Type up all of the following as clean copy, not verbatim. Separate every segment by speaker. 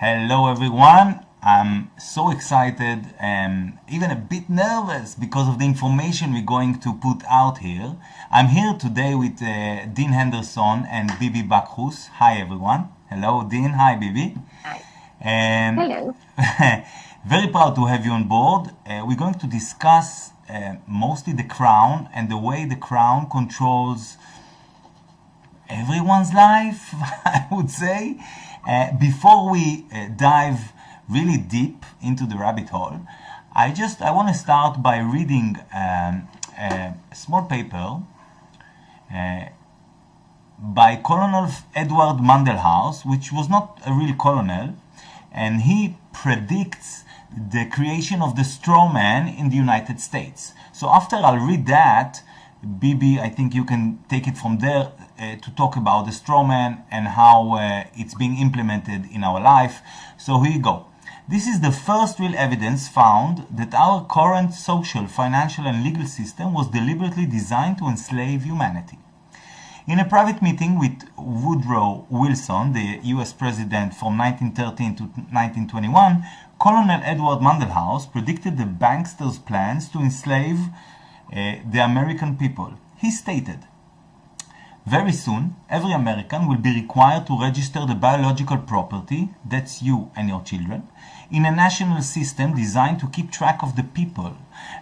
Speaker 1: Hello everyone. I'm so excited and even a bit nervous because of the information we're going to put out here. I'm here today with Dean Henderson and Bibi Bacchus. Hi everyone. Hello Dean. Hi Bibi.
Speaker 2: Hi.
Speaker 1: Hello.
Speaker 2: Hello.
Speaker 1: Very proud to have you on board. We're going to discuss mostly the crown and the way the crown controls everyone's life, I would say. Before we dive really deep into the rabbit hole, I want to start by reading a small paper by Colonel Edward Mandelhaus, which was not a real colonel, and he predicts the creation of the straw man in the United States. So after I'll read that, Bibi, I think you can take it from there to talk about the straw man and how it's being implemented in our life. So here you go. This is the first real evidence found that our current social, financial and legal system was deliberately designed to enslave humanity. In a private meeting with Woodrow Wilson, the US president from 1913 to 1921, Colonel Edward Mandelhaus predicted the banksters' plans to enslave the American people. He stated, "Very soon, every American will be required to register the biological property, that's you and your children, in a national system designed to keep track of the people,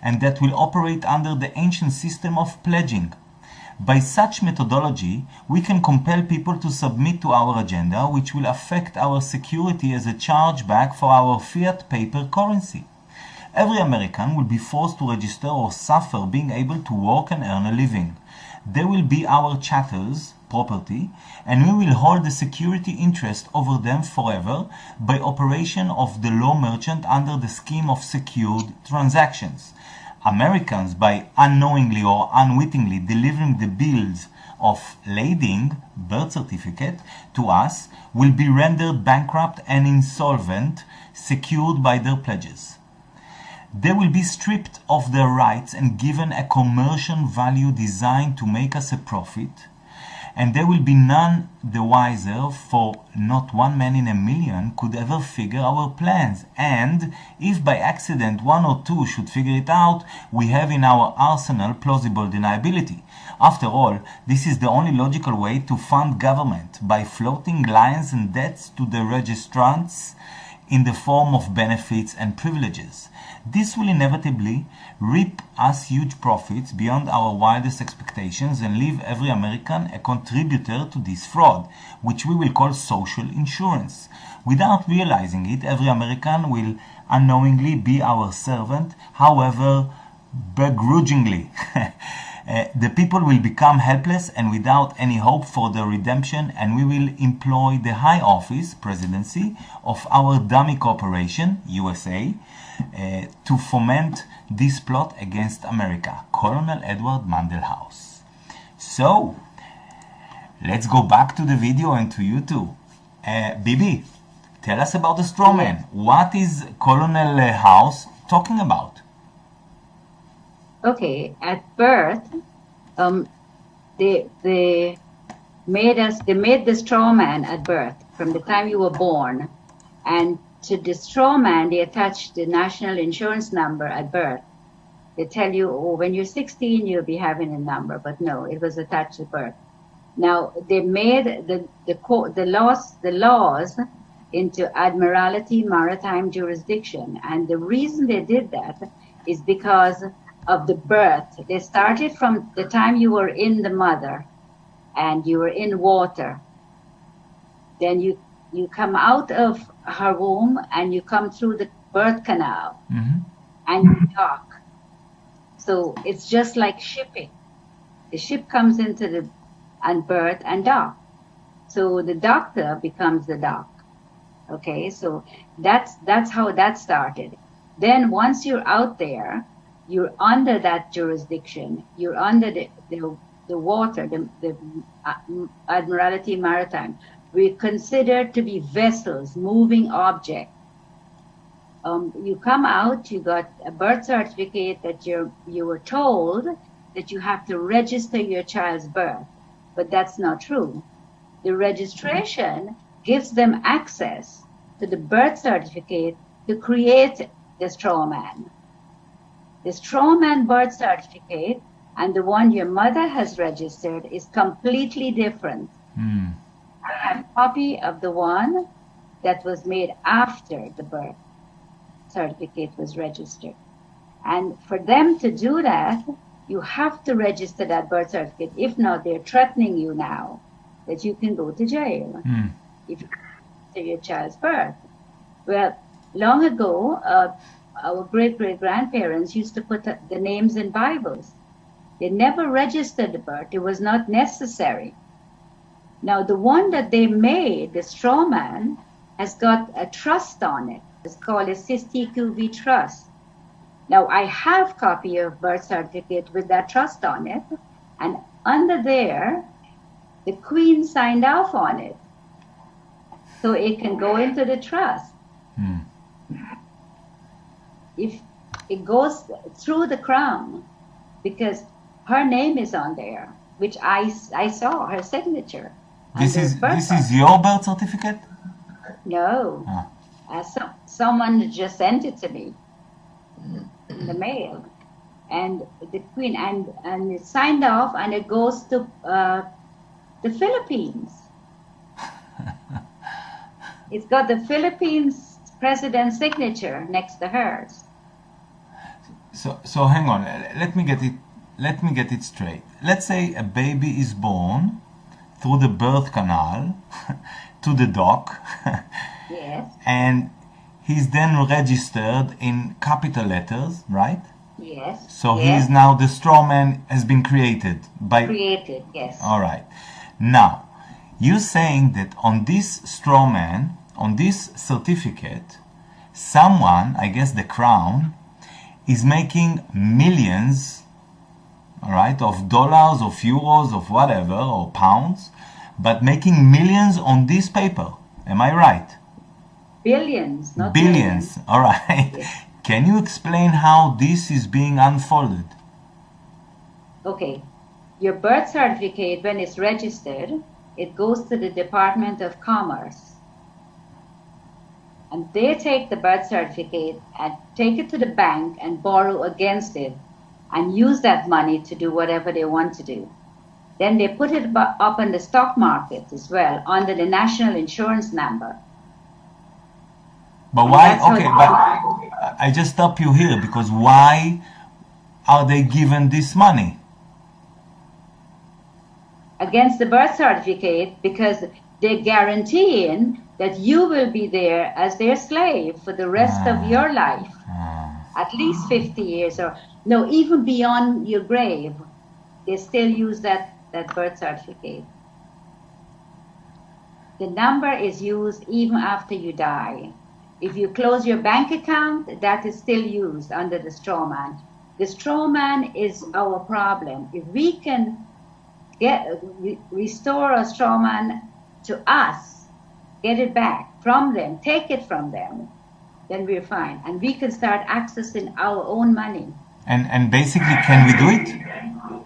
Speaker 1: and that will operate under the ancient system of pledging. By such methodology, we can compel people to submit to our agenda, which will affect our security as a chargeback for our fiat paper currency. Every American will be forced to register or suffer being able to work and earn a living. They will be our chattels, property, and we will hold the security interest over them forever by operation of the law merchant under the scheme of secured transactions. Americans, by unknowingly or unwittingly delivering the bills of lading, birth certificate, to us, will be rendered bankrupt and insolvent, secured by their pledges. They will be stripped of their rights and given a commercial value designed to make us a profit, and they will be none the wiser, for not one man in a million could ever figure our plans, and if by accident one or two should figure it out, we have in our arsenal plausible deniability. After all, this is the only logical way to fund government, by floating liens and debts to the registrants in the form of benefits and privileges. This will inevitably reap us huge profits beyond our wildest expectations and leave every American a contributor to this fraud, which we will call social insurance. Without realizing it, every American will unknowingly be our servant, however begrudgingly. The people will become helpless and without any hope for their redemption, and we will employ the high office, presidency, of our dummy corporation, USA, to foment this plot against America." Colonel Edward Mandelhaus. So, let's go back to the video and to you two. Bibi, tell us about the straw man. What is Colonel House talking about?
Speaker 2: Okay, at birth, they made the straw man at birth from the time you were born, and to the straw man they attached the national insurance number at birth. They tell you, oh, when you're 16 you'll be having a number, but no, it was attached at birth. Now they made the laws into Admiralty Maritime Jurisdiction, and the reason they did that is because of the birth. They started from the time you were in the mother and you were in water. Then you come out of her womb and you come through the birth canal, and you dock. So it's just like shipping. The ship comes into the birth and dock. So the doctor becomes the dock. Okay, so that's how that started. Then once you're out there, you're under that jurisdiction. You're under the water, the Admiralty Maritime. We're considered to be vessels, moving objects. You come out, you got a birth certificate that you were told that you have to register your child's birth, but that's not true. The registration gives them access to the birth certificate to create the straw man. The straw man birth certificate and the one your mother has registered is completely different. I have a copy of the one that was made after the birth certificate was registered. And for them to do that, you have to register that birth certificate. If not, they're threatening you now that you can go to jail if you register your child's birth. Well, long ago, our great-great-grandparents used to put the names in Bibles. They never registered the birth. It was not necessary. Now, the one that they made, the straw man, has got a trust on it. It's called a CIS-TQV trust. Now, I have copy of birth certificate with that trust on it, and under there, the Queen signed off on it, so it can go into the trust. If it goes through the Crown, because her name is on there, which I saw her signature.
Speaker 1: This is your birth certificate?
Speaker 2: No, someone just sent it to me in the mail, and the Queen and it's signed off, and it goes to the Philippines. It's got the Philippines president's signature next to hers.
Speaker 1: So hang on. Let me get it straight. Let's say a baby is born through the birth canal to the doc.
Speaker 2: Yes.
Speaker 1: And he's then registered in capital letters, right?
Speaker 2: Yes.
Speaker 1: So he is now the straw man has been created by.
Speaker 2: Created, yes.
Speaker 1: All right. Now, you're saying that on this straw man, on this certificate, someone, I guess the Crown, is making millions, all right, of dollars, of euros, of whatever, or pounds, but making millions on this paper. Am I right?
Speaker 2: Billions, not
Speaker 1: billions.
Speaker 2: Millions.
Speaker 1: All right. Yes. Can you explain how this is being unfolded?
Speaker 2: Okay. Your birth certificate, when it's registered, it goes to the Department of Commerce. And they take the birth certificate and take it to the bank and borrow against it and use that money to do whatever they want to do. Then they put it up on the stock market as well under the national insurance number.
Speaker 1: But why? Okay, but I just stop you here because why are they given this money?
Speaker 2: Against the birth certificate, because they're guaranteeing that you will be there as their slave for the rest of your life, at least 50 years, or no, even beyond your grave. They still use that birth certificate. The number is used even after you die. If you close your bank account, that is still used under the straw man. The straw man is our problem. If we can restore a straw man to us, get it back from them, take it from them, then we're fine. And we can start accessing our own money.
Speaker 1: And basically, can we do it?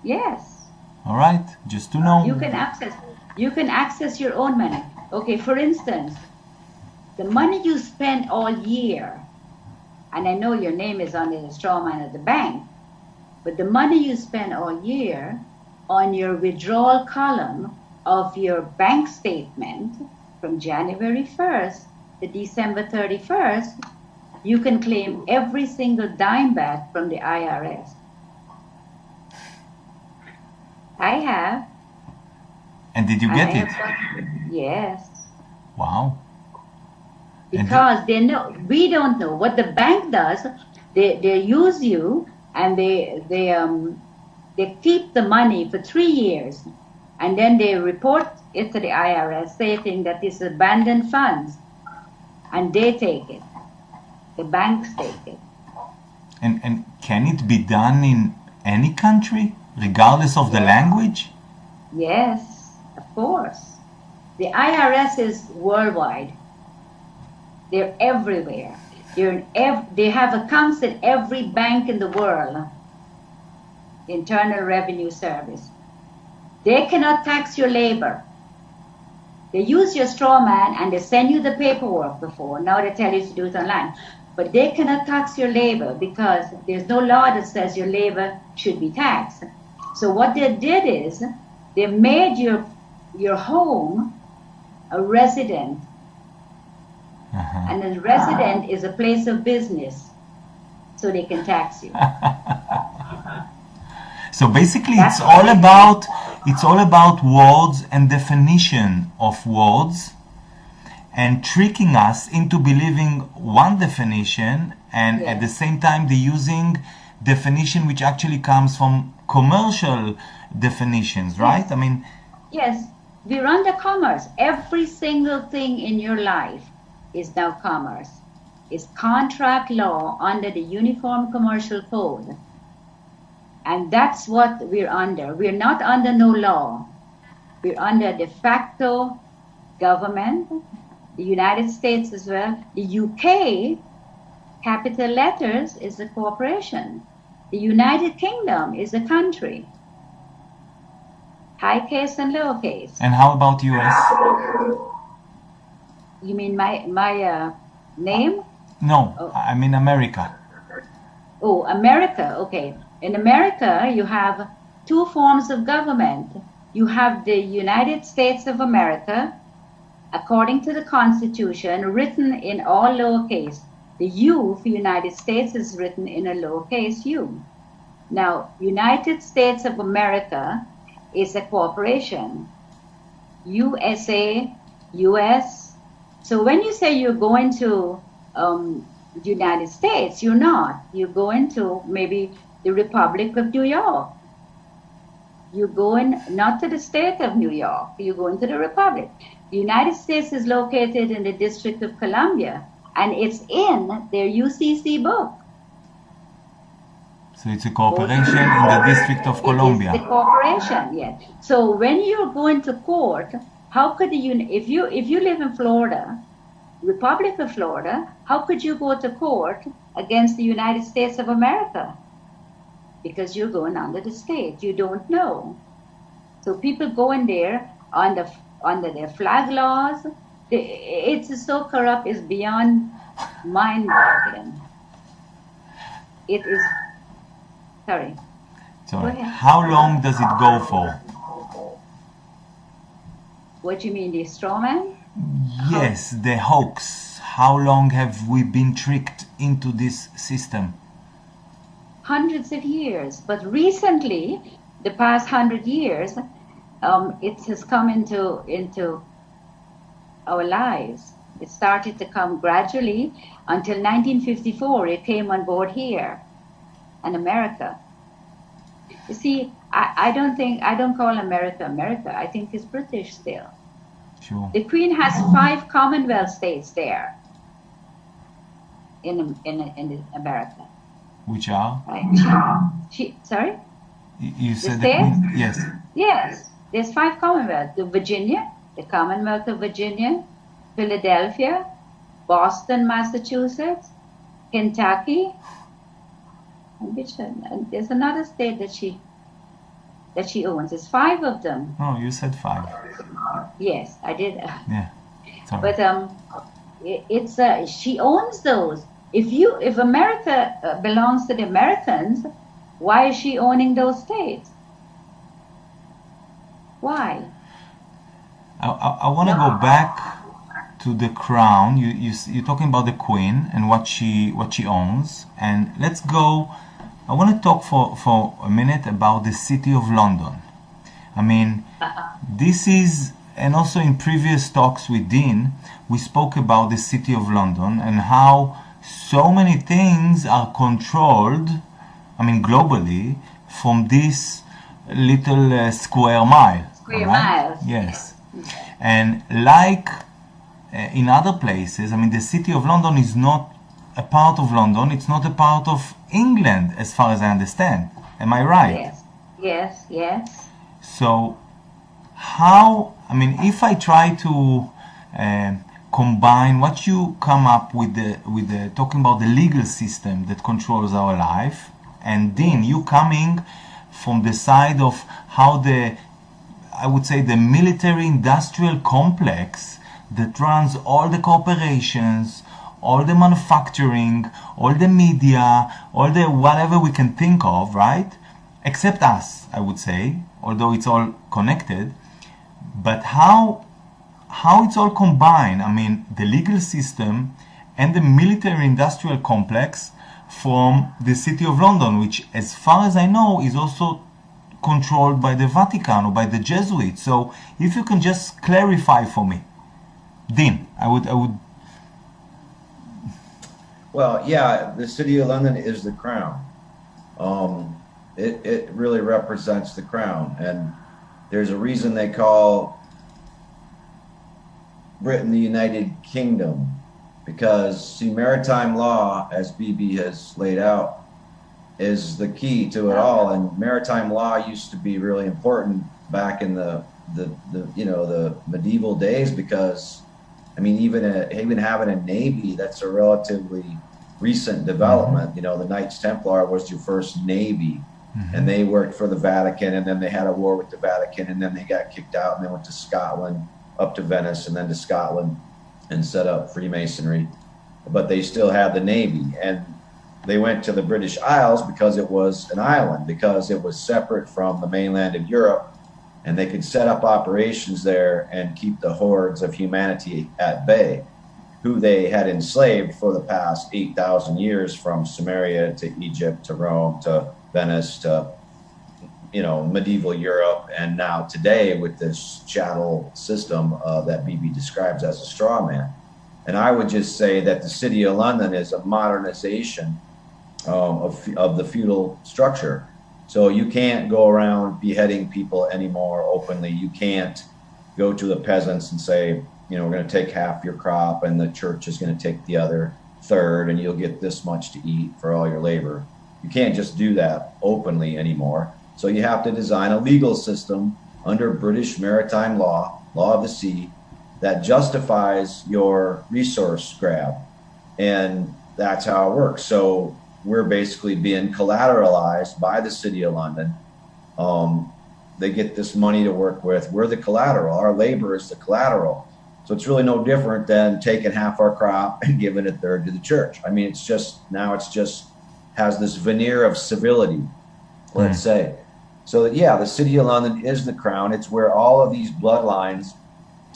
Speaker 2: Yes.
Speaker 1: All right, just to know.
Speaker 2: You can access your own money. Okay, for instance, the money you spend all year, and I know your name is on the straw man at the bank, but the money you spend all year on your withdrawal column of your bank statement from January 1st to December 31st, you can claim every single dime back from the IRS. I have.
Speaker 1: And did you get it?
Speaker 2: Yes.
Speaker 1: Wow.
Speaker 2: Because they know, we don't know what the bank does. They use you, and they keep the money for 3 years, and then they report it to the IRS stating that it's abandoned funds, and they take it. The banks take it.
Speaker 1: And can it be done in any country, regardless of the language?
Speaker 2: Yes, of course. The IRS is worldwide. They're everywhere. They have accounts in every bank in the world. Internal Revenue Service. They cannot tax your labor. They use your straw man and they send you the paperwork before. Now they tell you to do it online. But they cannot tax your labor because there's no law that says your labor should be taxed. So what they did is they made your home a resident. And a resident is a place of business. So they can tax you.
Speaker 1: So basically it's all about words and definition of words, and tricking us into believing one definition, and at the same time they're using definition which actually comes from commercial definitions, right? I mean,
Speaker 2: yes, we're under commerce. Every single thing in your life is now commerce. It's contract law under the Uniform Commercial Code. And that's what we're under. We're not under no law. We're under de facto government, the United States as well. The UK, capital letters, is a corporation. The United Kingdom is a country. High case and lower case.
Speaker 1: And how about US?
Speaker 2: You mean my name?
Speaker 1: No, I mean America.
Speaker 2: Oh, America, okay. In America, you have two forms of government. You have the United States of America, according to the Constitution, written in all lowercase. The U for United States is written in a lowercase u. Now, United States of America is a corporation. USA, US. So when you say you're going to the United States, you're not. You're going to maybe the Republic of New York. You're going not to the state of New York. You're going to the Republic. The United States is located in the District of Columbia, and it's in their UCC book.
Speaker 1: So it's a corporation in the District of Columbia.
Speaker 2: It's the corporation, yes. So when you're going to court, how could you, if you live in Florida, Republic of Florida, how could you go to court against the United States of America? Because you're going under the state. You don't know. So people go in there under their flag laws. It's so corrupt, it's beyond mind-boggling. It is. Sorry.
Speaker 1: Sorry. How long does it go for?
Speaker 2: What do you mean, the straw man?
Speaker 1: Yes, the hoax. How long have we been tricked into this system?
Speaker 2: Hundreds of years, but recently, the past 100 years, it has come into our lives. It started to come gradually until 1954. It came on board here in America. You see, I don't call America America. I think it's British still.
Speaker 1: Sure.
Speaker 2: The Queen has 5 Commonwealth states there in America.
Speaker 1: Which are?
Speaker 2: Right. Sorry?
Speaker 1: You said
Speaker 2: the Queen?
Speaker 1: Yes.
Speaker 2: Yes. There's 5 Commonwealth. Virginia, the Commonwealth of Virginia, Philadelphia, Boston, Massachusetts, Kentucky, and there's another state that she owns. There's 5 of them.
Speaker 1: Oh, you said 5.
Speaker 2: Yes, I did.
Speaker 1: Yeah. Sorry.
Speaker 2: But she owns those. If America belongs to the Americans, why is she owning those states? Why?
Speaker 1: I want to go back to the crown. You're talking about the Queen and what she owns, and let's go. I want to talk for a minute about the City of London. I mean, this is, and also in previous talks with Dean, we spoke about the City of London and how so many things are controlled, I mean globally, from this little square mile.
Speaker 2: Square mile.
Speaker 1: Yes. And like in other places, I mean the City of London is not a part of London, it's not a part of England as far as I understand. Am I right?
Speaker 2: Yes.
Speaker 1: So how, I mean, if I try to combine what you come up with the talking about the legal system that controls our life, and Dean, you coming from the side of how I would say, the military-industrial complex that runs all the corporations, all the manufacturing, all the media, all the whatever we can think of, right? Except us, I would say, although it's all connected. But how it's all combined, I mean, the legal system and the military-industrial complex from the City of London, which, as far as I know, is also controlled by the Vatican or by the Jesuits. So if you can just clarify for me. Dean, I would.
Speaker 3: Well, yeah, the City of London is the crown. It really represents the crown, and there's a reason they call Britain the United Kingdom, because see, maritime law, as Bibi has laid out, is the key to it all. And maritime law used to be really important back in the medieval days, because I mean, even having a navy, that's a relatively recent development. You know, the Knights Templar was your first navy, and they worked for the Vatican, and then they had a war with the Vatican, and then they got kicked out, and they went to Scotland, up to Venice, and then to Scotland, and set up Freemasonry. But they still had the navy, and they went to the British Isles because it was an island, because it was separate from the mainland of Europe, and they could set up operations there and keep the hordes of humanity at bay, who they had enslaved for the past 8,000 years, from Samaria to Egypt to Rome to Venice to, you know, medieval Europe, and now today with this chattel system that Bibi describes as a straw man. And I would just say that the City of London is a modernization of the feudal structure. So you can't go around beheading people anymore openly. You can't go to the peasants and say, you know, we're going to take half your crop and the church is going to take the other third, and you'll get this much to eat for all your labor. You can't just do that openly anymore. So you have to design a legal system under British maritime law, law of the sea, that justifies your resource grab. And that's how it works. So we're basically being collateralized by the City of London. They get this money to work with. We're the collateral. Our labor is the collateral. So it's really no different than taking half our crop and giving a third to the church. I mean, it's just has this veneer of civility, let's say. So yeah, the City of London is the crown. It's where all of these bloodlines,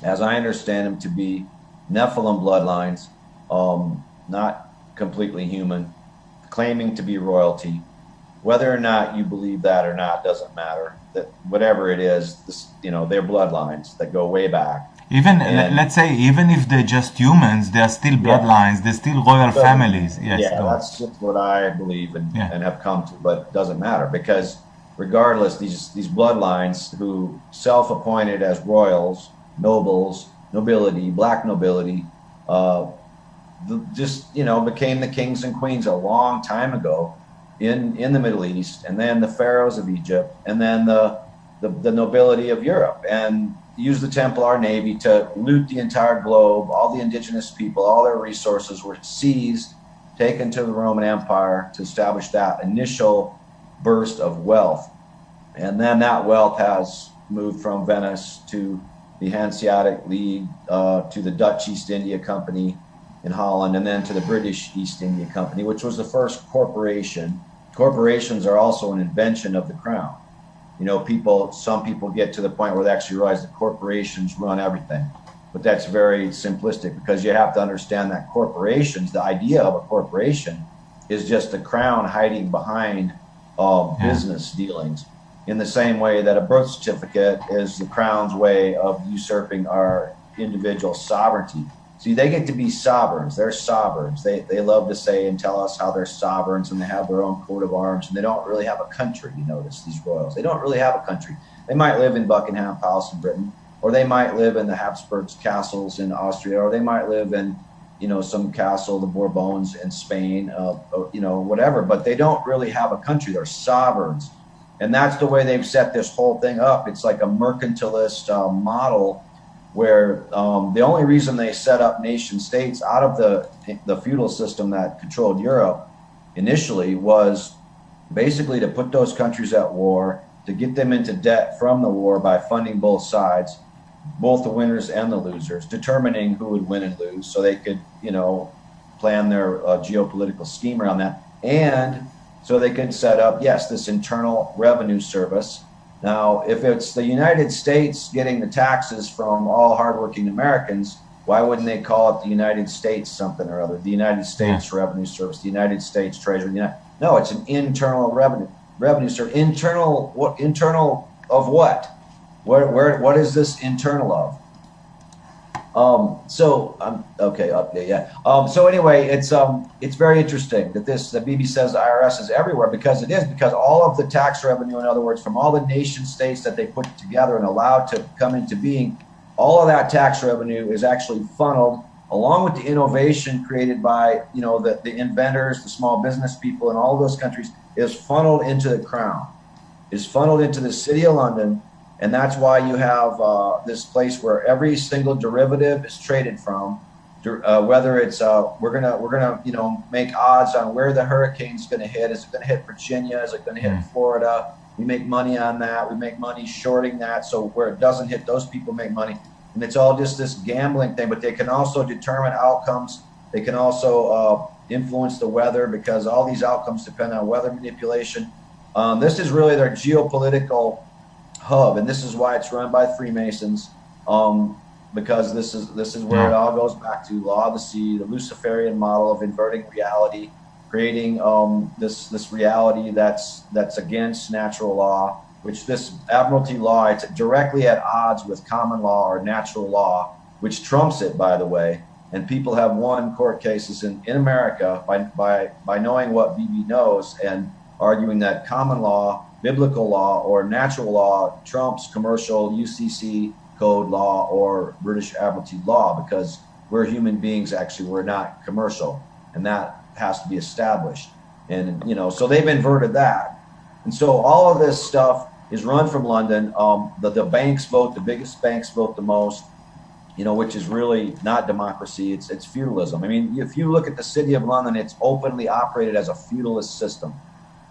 Speaker 3: as I understand them to be Nephilim bloodlines, not completely human, claiming to be royalty. Whether or not you believe that or not doesn't matter. That whatever it is, this, you know, they're bloodlines that go way back.
Speaker 1: Even let's say, even if they're just humans, they're still bloodlines. They're still royal families. Yes.
Speaker 3: Yeah, that's just what I believe and have come to. But it doesn't matter, because regardless, these bloodlines who self-appointed as royals, nobles, nobility, black nobility, became the kings and queens a long time ago in the Middle East, and then the pharaohs of Egypt, and then the nobility of Europe, and used the Templar Navy to loot the entire globe. All the indigenous people, all their resources were seized, taken to the Roman Empire to establish that initial burst of wealth. And then that wealth has moved from Venice to the Hanseatic League, to the Dutch East India Company in Holland, and then to the British East India Company, which was the first corporation. Corporations are also an invention of the crown. You know, some people get to the point where they actually realize that corporations run everything. But that's very simplistic, because you have to understand that corporations, the idea of a corporation is just the crown hiding behind business dealings. In the same way that a birth certificate is the crown's way of usurping our individual sovereignty. See, they get to be sovereigns. They're sovereigns. They love to say and tell us how they're sovereigns, and they have their own coat of arms, and they don't really have a country. You notice these royals. They don't really have a country. They might live in Buckingham Palace in Britain, or they might live in the Habsburgs castles in Austria, or they might live in, you know, some castle, the Bourbons in Spain, you know, whatever. But they don't really have a country. They're sovereigns. And that's the way they've set this whole thing up. It's like a mercantilist model, where the only reason they set up nation states out of the feudal system that controlled Europe initially was basically to put those countries at war to get them into debt from the war by funding both sides, both the winners and the losers, determining who would win and lose so they could, plan their geopolitical scheme around that. And so they could set up, yes, this internal revenue service. Now, if it's the United States getting the taxes from all hardworking Americans, why wouldn't they call it the United States something or other? The United States Revenue Service, the United States Treasury. No, it's an internal revenue service. Internal of what? What is this internal of? So anyway, it's very interesting that Bibi says the IRS is everywhere, because it is, because all of the tax revenue, in other words, from all the nation states that they put together and allowed to come into being, all of that tax revenue is actually funneled, along with the innovation created by the inventors, the small business people in all of those countries, is funneled into the crown, is funneled into the city of London. And that's why you have this place where every single derivative is traded from, whether it's we're gonna make odds on where the hurricane's going to hit. Is it going to hit Virginia? Is it going to hit Florida? We make money on that. We make money shorting that, so where it doesn't hit, those people make money. And it's all just this gambling thing. But they can also determine outcomes. They can also influence the weather, because all these outcomes depend on weather manipulation. This is really their geopolitical hub, and this is why it's run by Freemasons, because this is where it all goes back to law of the sea, the Luciferian model of inverting reality, creating this reality that's against natural law, which this admiralty law, it's directly at odds with common law or natural law, which trumps it, by the way. And people have won court cases in America by knowing what Bibi knows and arguing that common law, biblical law, or natural law trumps commercial UCC code law or British Admiralty law, because we're human beings, actually, we're not commercial, and that has to be established. And so they've inverted that. And so all of this stuff is run from London. The banks vote, the biggest banks vote the most, which is really not democracy, it's feudalism. I mean, if you look at the city of London, it's openly operated as a feudalist system.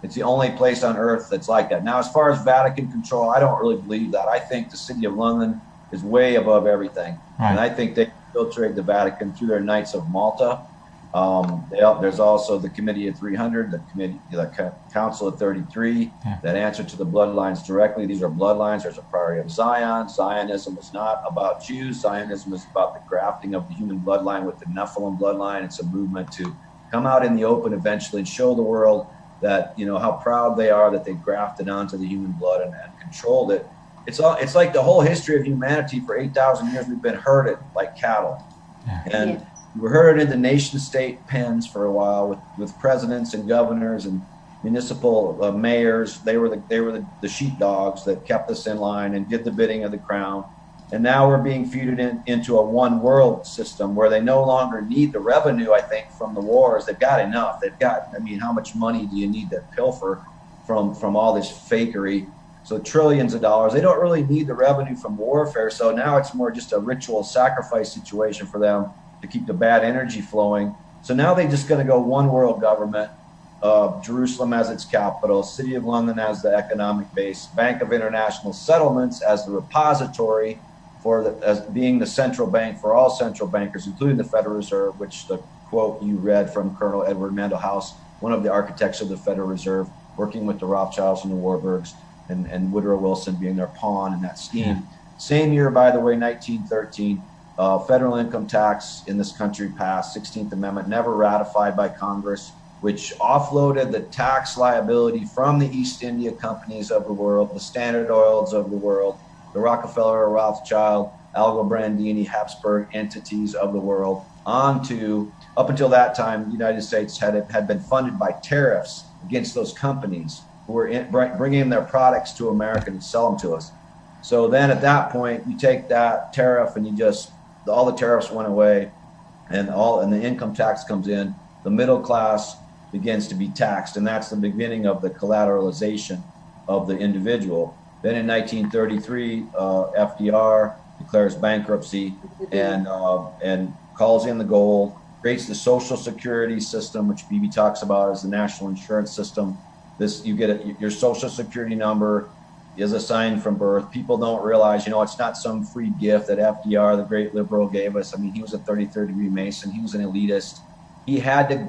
Speaker 3: It's the only place on earth that's like that. Now, as far as Vatican control, I don't really believe that. I think the city of London is way above everything. Right. And I think they infiltrate the Vatican through their Knights of Malta. There's also the Committee of 300, the Council of 33 that answer to the bloodlines directly. These are bloodlines. There's a priority of Zion. Zionism is not about Jews. Zionism is about the grafting of the human bloodline with the Nephilim bloodline. It's a movement to come out in the open eventually and show the world that how proud they are that they grafted onto the human blood and controlled it. It's like the whole history of humanity for 8,000 years. We've been herded like cattle, and we were herded into nation-state pens for a while with presidents and governors and municipal mayors. They were the sheepdogs that kept us in line and did the bidding of the crown. And now we're being feuded into a one world system where they no longer need the revenue, I think, from the wars. They've got enough. How much money do you need to pilfer from all this fakery? So trillions of dollars. They don't really need the revenue from warfare. So now it's more just a ritual sacrifice situation for them to keep the bad energy flowing. So now they're just going to go one world government, Jerusalem as its capital, City of London as the economic base, Bank of International Settlements as the repository, as being the central bank for all central bankers, including the Federal Reserve, which the quote you read from Colonel Edward Mandell House, one of the architects of the Federal Reserve, working with the Rothschilds and the Warburgs, and Woodrow Wilson being their pawn in that scheme. Same year, by the way, 1913, federal income tax in this country passed, 16th Amendment, never ratified by Congress, which offloaded the tax liability from the East India companies of the world, the Standard Oils of the world, the Rockefeller, Rothschild, Aldobrandini, Habsburg entities of the world, onto, up until that time, the United States had been funded by tariffs against those companies who were bringing in their products to America to sell them to us. So then at that point, you take that tariff and all the tariffs went away, and the income tax comes in. The middle class begins to be taxed, and that's the beginning of the collateralization of the individual. Then in 1933, FDR declares bankruptcy and calls in the gold, creates the Social Security system, which Bibi talks about as the national insurance system. You get your Social Security number, is assigned from birth. People don't realize, it's not some free gift that FDR, the great liberal, gave us. I mean, he was a 33rd degree Mason. He was an elitist. He had to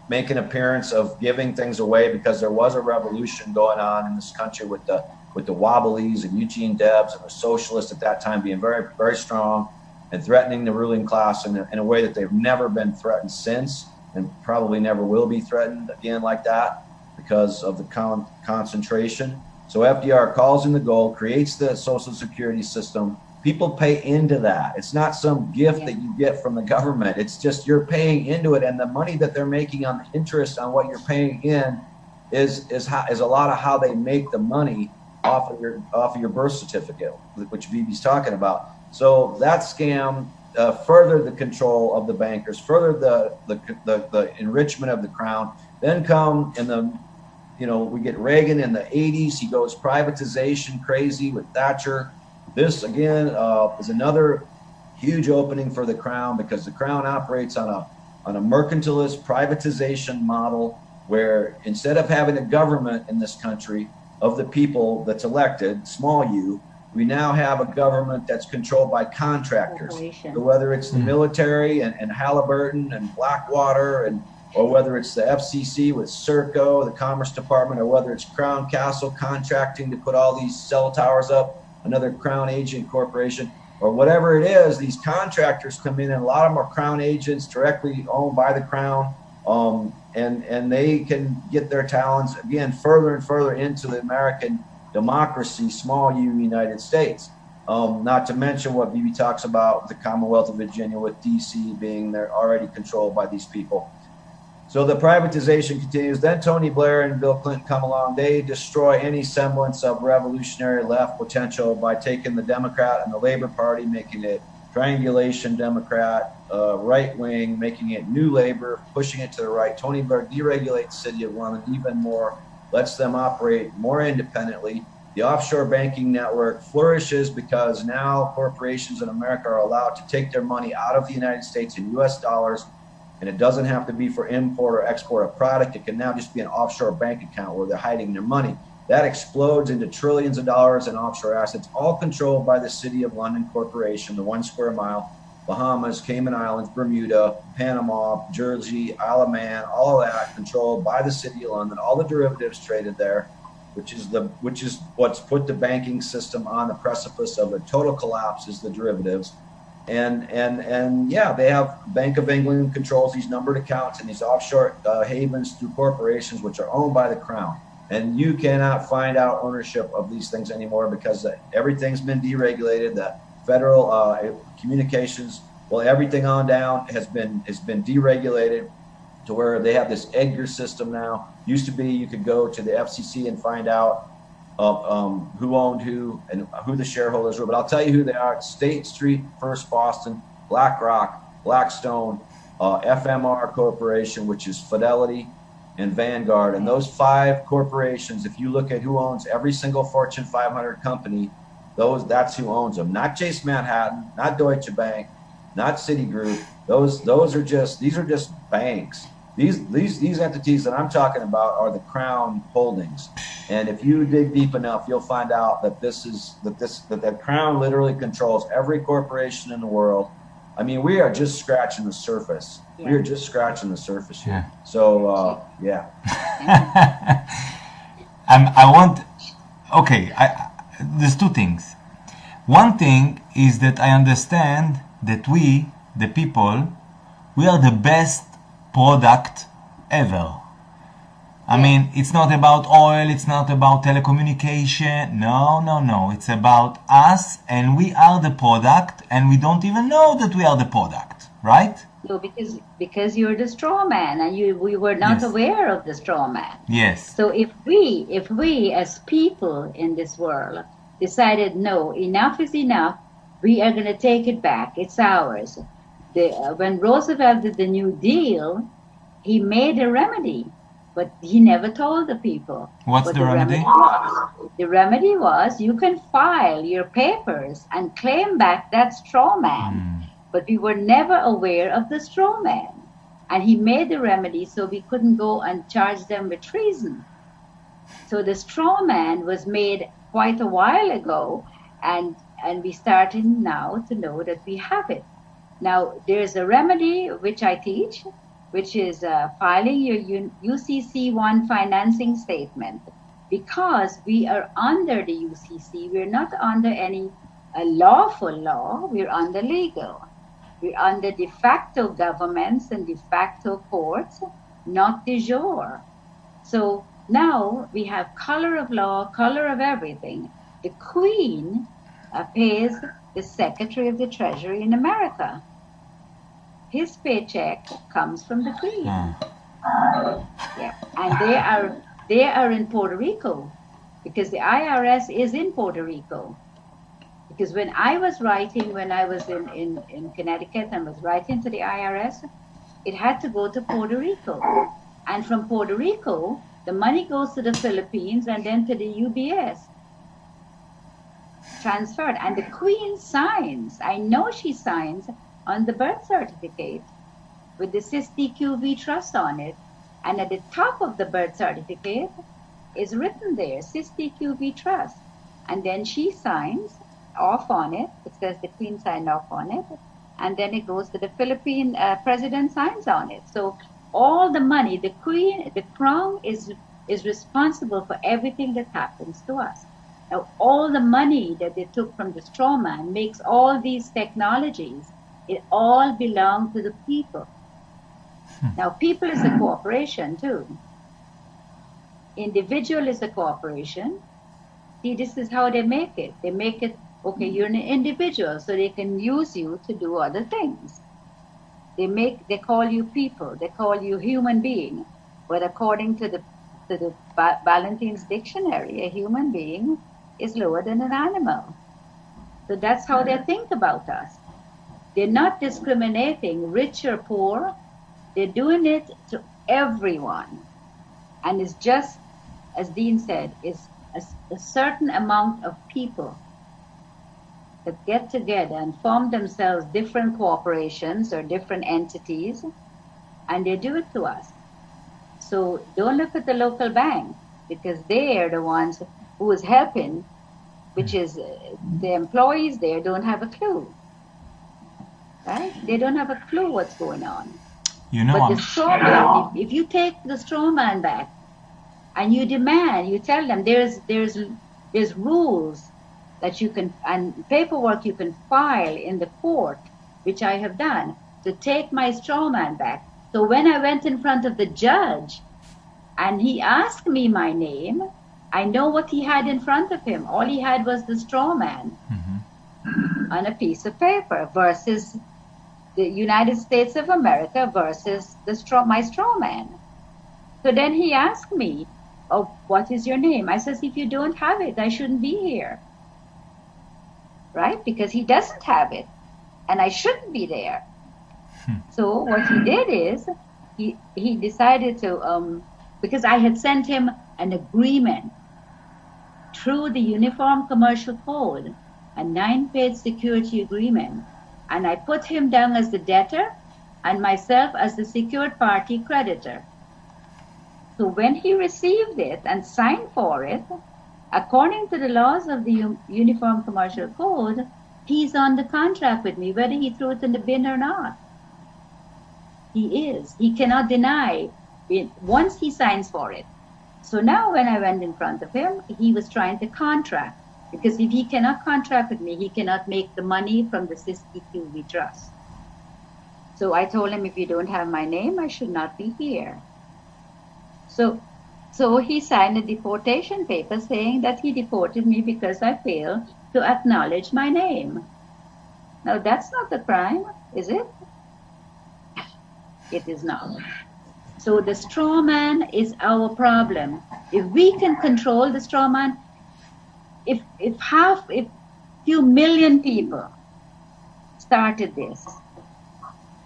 Speaker 3: make an appearance of giving things away because there was a revolution going on in this country with the Wobblies and Eugene Debs and the socialists at that time being very, very strong and threatening the ruling class in a way that they've never been threatened since, and probably never will be threatened again like that because of the concentration. So FDR calls in the gold, creates the Social Security system. People pay into that. It's not some gift that you get from the government. It's just you're paying into it, and the money that they're making on the interest on what you're paying in is a lot of how they make the money off of your birth certificate, which Bibi's talking about. So that scam furthered the control of the bankers, furthered the enrichment of the crown. Then come in the we get Reagan in the 80s. He goes privatization crazy with Thatcher. This, again, is another huge opening for the crown because the crown operates on a mercantilist privatization model where instead of having a government in this country of the people that's elected, small u, we now have a government that's controlled by contractors. So whether it's the military and Halliburton and Blackwater or whether it's the FCC with Serco, the Commerce Department, or whether it's Crown Castle contracting to put all these cell towers up, another Crown agent corporation, or whatever it is, these contractors come in, and a lot of them are Crown agents directly owned by the Crown, and they can get their talents, again, further and further into the American democracy, small u United States. Not to mention what Bibi talks about, the Commonwealth of Virginia with DC being there already controlled by these people. So the privatization continues. Then Tony Blair and Bill Clinton come along. They destroy any semblance of revolutionary left potential by taking the Democrat and the Labor Party, making it triangulation Democrat, right wing, making it new Labor, pushing it to the right. Tony Blair deregulates the city of London even more, lets them operate more independently. The offshore banking network flourishes because now corporations in America are allowed to take their money out of the United States in US dollars, and it doesn't have to be for import or export of product. It can now just be an offshore bank account where they're hiding their money. That explodes into trillions of dollars in offshore assets, all controlled by the City of London Corporation, the 1 square mile, Bahamas, Cayman Islands, Bermuda, Panama, Jersey, Isle of Man, all of that controlled by the City of London, all the derivatives traded there, which is what's put the banking system on the precipice of a total collapse is the derivatives. And yeah, they have Bank of England controls these numbered accounts and these offshore havens through corporations which are owned by the Crown. And you cannot find out ownership of these things anymore because everything's been deregulated. The federal communications, well, everything on down has been deregulated to where they have this Edgar system now. Used to be you could go to the FCC and find out who owned who and who the shareholders were. But I'll tell you who they are. State Street, First Boston, BlackRock, Blackstone, FMR Corporation, which is Fidelity, and Vanguard. And those 5 corporations, if you look at who owns every single Fortune 500 company, that's who owns them. Not Chase Manhattan, not Deutsche Bank, not Citigroup. These are just banks. These entities that I'm talking about are the Crown holdings. And if you dig deep enough, you'll find out that that Crown literally controls every corporation in the world. I mean, we are just scratching the surface. Yeah. We are just scratching the surface here. Yeah. So, yeah.
Speaker 1: There's 2 things. One thing is that I understand that we, the people, we are the best product ever. I mean, it's not about oil, it's not about telecommunication. No. It's about us, and we are the product, and we don't even know that we are the product, right?
Speaker 2: No, because you're the straw man, and we were not aware of the straw man.
Speaker 1: Yes.
Speaker 2: So if we as people in this world decided, no, enough is enough, we are going to take it back. It's ours. When Roosevelt did the New Deal, he made a remedy, but he never told the people.
Speaker 1: What's the remedy?
Speaker 2: The remedy was you can file your papers and claim back that straw man. But we were never aware of the straw man. And he made the remedy so we couldn't go and charge them with treason. So the straw man was made quite a while ago, and we starting now to know that we have it. Now, there's a remedy which I teach, which is filing your UCC1 financing statement. Because we are under the UCC, we're not under any lawful law, we're under legal. We're under de facto governments and de facto courts, not de jure. So now we have color of law, color of everything. The Queen pays the Secretary of the Treasury in America. His paycheck comes from the Queen. Yeah, and they are in Puerto Rico because the IRS is in Puerto Rico. Because when I was writing, when I was in Connecticut and was writing to the IRS, it had to go to Puerto Rico. And from Puerto Rico, the money goes to the Philippines and then to the UBS. Transferred. And the Queen signs, I know she signs on the birth certificate with the CIS-DQV trust on it. And at the top of the birth certificate is written there, CIS-DQV trust. And then she signs off on it. It says the Queen signed off on it. And then it goes to the Philippine president signs on it. So all the money, the Queen, the Crown is responsible for everything that happens to us. Now, all the money that they took from the straw man makes all these technologies. It all belongs to the people. Now, people is a corporation too. Individual is a corporation. See, this is how they make it. They make it, okay, you're an individual, so they can use you to do other things. They call you people. They call you human being. But according to the Ballantyne's dictionary, a human being is lower than an animal. So that's how they think about us. They're not discriminating rich or poor. They're doing it to everyone. And it's just, as Dean said, it's a certain amount of people that get together and form themselves different corporations or different entities, and they do it to us. So don't look at the local bank, because they are the ones who is helping, which is the employees there don't have a clue. Right? They don't have a clue what's going on.
Speaker 1: You know,
Speaker 2: but the straw man, if you take the straw man back and you demand, you tell them there's rules that you can, and paperwork you can file in the court, which I have done, to take my straw man back. So when I went in front of the judge and he asked me my name, I know what he had in front of him. All he had was the straw man on a piece of paper versus the United States of America versus my straw man. So then he asked me, oh, what is your name? I says, if you don't have it, I shouldn't be here. Right? Because he doesn't have it. And I shouldn't be there. So what he did is, he decided to, because I had sent him an agreement through the Uniform Commercial Code, a 9-page security agreement. And I put him down as the debtor and myself as the secured party creditor. So when he received it and signed for it, according to the laws of the Uniform Commercial Code, he's on the contract with me, whether he threw it in the bin or not. He is. He cannot deny it once he signs for it. So now when I went in front of him, he was trying to contract. Because if he cannot contract with me, he cannot make the money from the CIS-DQV trust. So I told him, if you don't have my name, I should not be here. So he signed a deportation paper saying that he deported me because I failed to acknowledge my name. Now that's not a crime, is it? It is not. So the straw man is our problem. If we can control the straw man, if few million people started this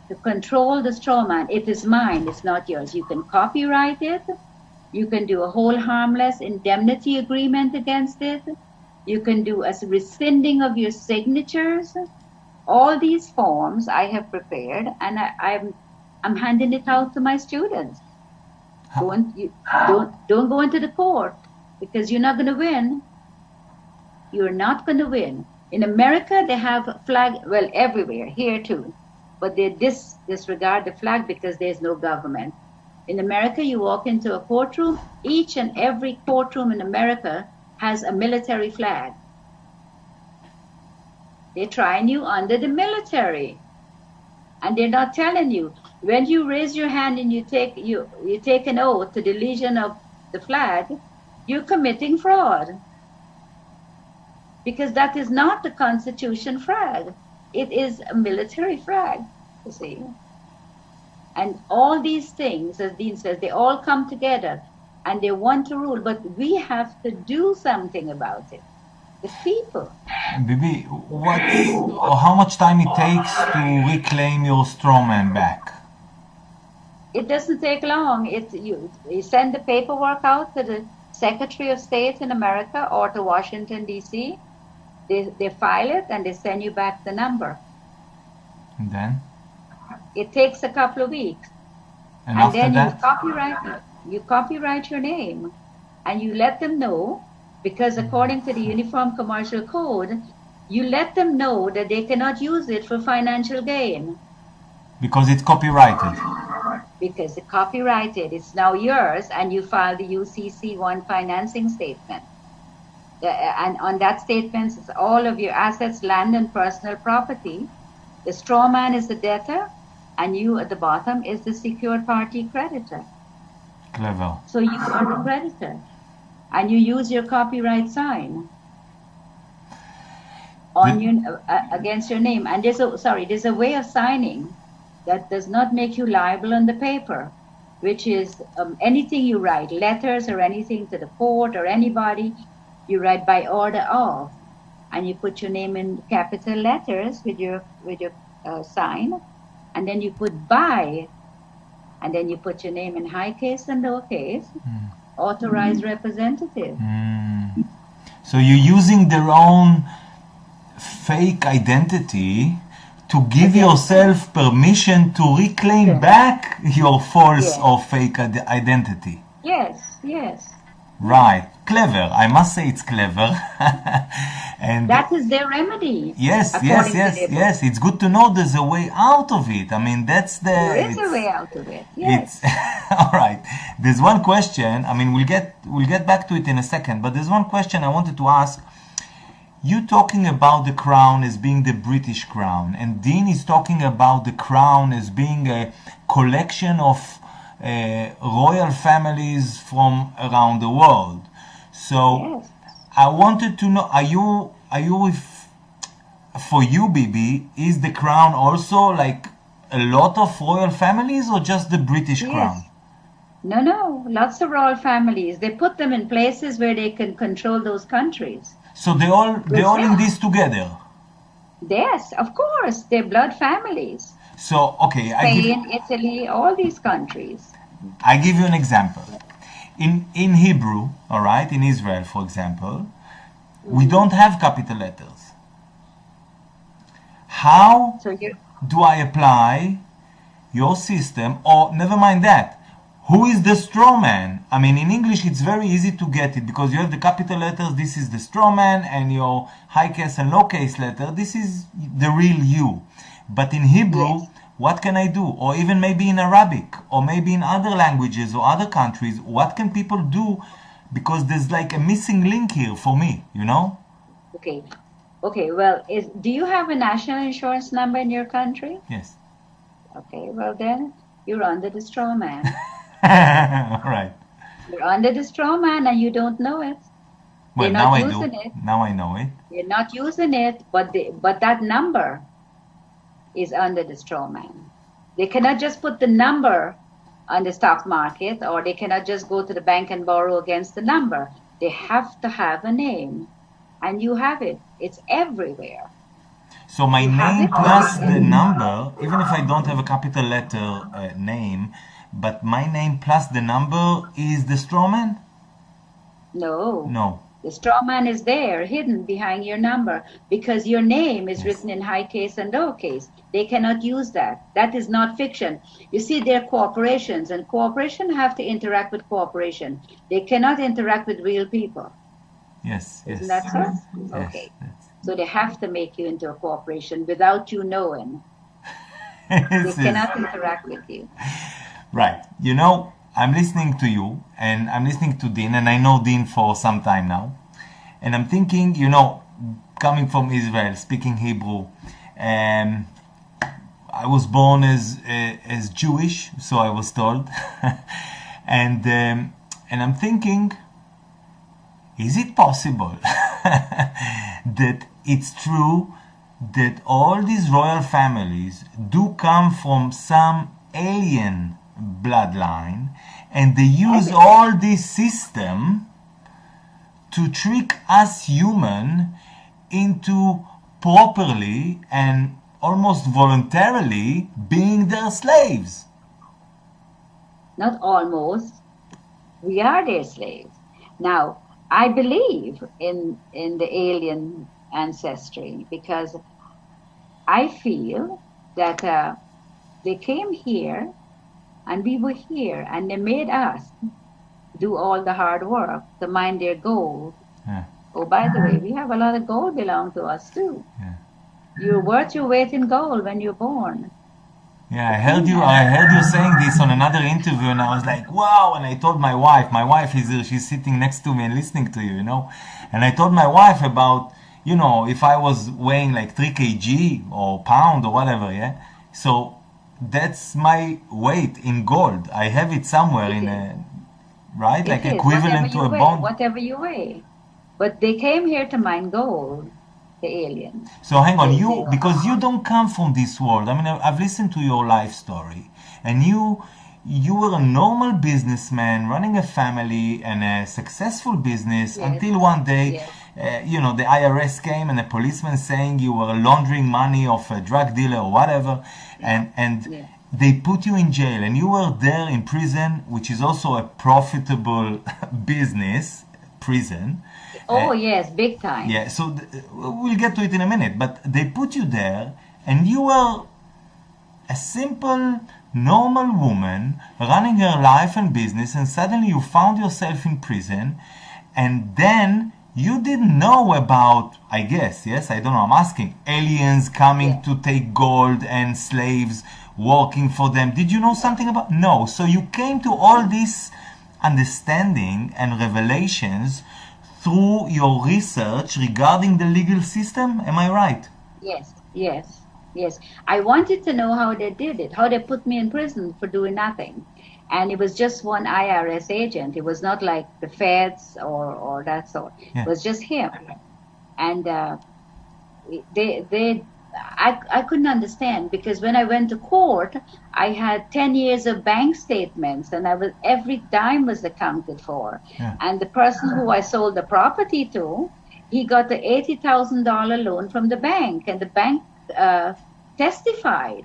Speaker 2: to control the straw man, it is mine, it's not yours. You can copyright it. You can do a whole harmless indemnity agreement against it. You can do a rescinding of your signatures. All these forms I have prepared, and I'm handing it out to my students. Don't go into the court. because you're not going to win. You're not going to win. In America, they have a flag, well, everywhere, here too. But they disregard the flag because there's no government. In America, you walk into a courtroom, each and every courtroom in America has a military flag. They're trying you under the military. And they're not telling you. When you raise your hand and you take an oath to the legion of the flag, you're committing fraud. Because that is not the Constitution flag. It is a military flag, you see. And all these things, as Dean says, they all come together and they want to rule, but we have to do something about it. The people.
Speaker 1: Bibi, how much time it takes to reclaim your straw man back?
Speaker 2: It doesn't take long. You send the paperwork out to the Secretary of State in America or to Washington, D.C., They file it and they send you back the number.
Speaker 1: And then?
Speaker 2: It takes a couple of weeks.
Speaker 1: And
Speaker 2: after
Speaker 1: then
Speaker 2: that? You copyright your name and you let them know, because according to the Uniform Commercial Code, you let them know that they cannot use it for financial gain.
Speaker 1: Because it's copyrighted.
Speaker 2: Because it's copyrighted. It's now yours and you file the UCC-1 financing statement. And on that statement, it's all of your assets, land, and personal property. The straw man is the debtor, and you at the bottom is the secured party creditor.
Speaker 1: Clever.
Speaker 2: So you are the creditor, and you use your copyright sign on against your name. And there's a way of signing that does not make you liable on the paper, which is anything you write, letters or anything to the court or anybody. You write by order of, and you put your name in capital letters with your sign, and then you put by, and then you put your name in high case and low case, authorized representative.
Speaker 1: So you're using their own fake identity to give yourself permission to reclaim back your false or fake identity.
Speaker 2: Yes.
Speaker 1: Right. Clever. I must say it's clever. And
Speaker 2: that is their remedy.
Speaker 1: Yes. It's good to know there's a way out of it. I mean, there
Speaker 2: is a way out of it. Yes.
Speaker 1: All right. There's one question. I mean, we'll get back to it in a second, but there's one question I wanted to ask. You talking about the crown as being the British crown, and Dean is talking about the crown as being a collection of royal families from around the world. So I wanted to know, are you for you, Bibi, is the crown also like a lot of royal families or just the British crown?
Speaker 2: No, lots of royal families. They put them in places where they can control those countries.
Speaker 1: So they're all in this together?
Speaker 2: Yes, of course. They're blood families.
Speaker 1: So, okay.
Speaker 2: Spain, Italy, all these countries.
Speaker 1: I give you an example. In Hebrew, all right, in Israel, for example, we don't have capital letters. How do I apply your system, or never mind that, who is the straw man? I mean, in English, it's very easy to get it because you have the capital letters, this is the straw man, and your high case and low case letter, this is the real you. But in Hebrew, what can I do? Or even maybe in Arabic, or maybe in other languages or other countries, what can people do? Because there's like a missing link here for me, you know?
Speaker 2: Okay, well, do you have a national insurance number in your country?
Speaker 1: Yes.
Speaker 2: Okay, well then, you're under the straw man.
Speaker 1: All right.
Speaker 2: You're under the straw man and you don't know it.
Speaker 1: Well, now I do. Now I know it.
Speaker 2: You're not using it, but that number is under the straw man. They cannot just put the number on the stock market, or they cannot just go to the bank and borrow against the number. They have to have a name, and you have it. It's everywhere.
Speaker 1: So my name plus the number, even if I don't have a capital letter name, but my name plus the number is the straw man?
Speaker 2: No.
Speaker 1: No.
Speaker 2: The straw man is there, hidden behind your number, because your name is written in high case and lowercase. They cannot use that. That is not fiction. You see, they're corporations, and corporations have to interact with corporation. They cannot interact with real people.
Speaker 1: Yes.
Speaker 2: Isn't that so?
Speaker 1: Yes,
Speaker 2: Okay. So they have to make you into a corporation without you knowing. They cannot interact with you.
Speaker 1: Right. You know, I'm listening to you, and I'm listening to Dean, and I know Dean for some time now. And I'm thinking, you know, coming from Israel, speaking Hebrew, I was born as Jewish, so I was told. and I'm thinking, is it possible that it's true that all these royal families do come from some alien bloodline, and they use all this system to trick us human into properly and almost voluntarily being their slaves?
Speaker 2: Not almost. We are their slaves. Now, I believe in the alien ancestry, because I feel that they came here and we were here, and they made us do all the hard work to mine their gold.
Speaker 1: Yeah.
Speaker 2: Oh, by the way, we have a lot of gold belong to us too.
Speaker 1: Yeah.
Speaker 2: You're worth your weight in gold when you're born.
Speaker 1: Yeah, I heard you saying this on another interview, and I was like, wow. And I told my wife is here, she's sitting next to me and listening to you, you know. And I told my wife about, you know, if I was weighing like 3 kg or pound or whatever, yeah. So that's my weight in gold. I have it somewhere in a, right? Like equivalent to a bond.
Speaker 2: Whatever you weigh. But they came here to mine gold, the aliens.
Speaker 1: So hang on, because you don't come from this world. I mean, I've listened to your life story, and you were a normal businessman running a family and a successful business until one day, you know, the IRS came and a policeman saying you were laundering money of a drug dealer or whatever, and they put you in jail, and you were there in prison, which is also a profitable business, prison.
Speaker 2: Oh, yes, big time.
Speaker 1: Yeah, so we'll get to it in a minute, but they put you there, and you were a simple, normal woman running her life and business, and suddenly you found yourself in prison, and then you didn't know about, I guess, yes, I don't know, I'm asking, aliens coming to take gold and slaves working for them. Did you know something about? No. So you came to all this understanding and revelations through your research regarding the legal system. Am I right?
Speaker 2: Yes. I wanted to know how they did it, how they put me in prison for doing nothing. And it was just one IRS agent. It was not like the feds or that sort. It was just him. And I couldn't understand, because when I went to court, I had 10 years of bank statements, and every dime was accounted for. And the person who I sold the property to, he got the $80,000 loan from the bank, and the bank testified,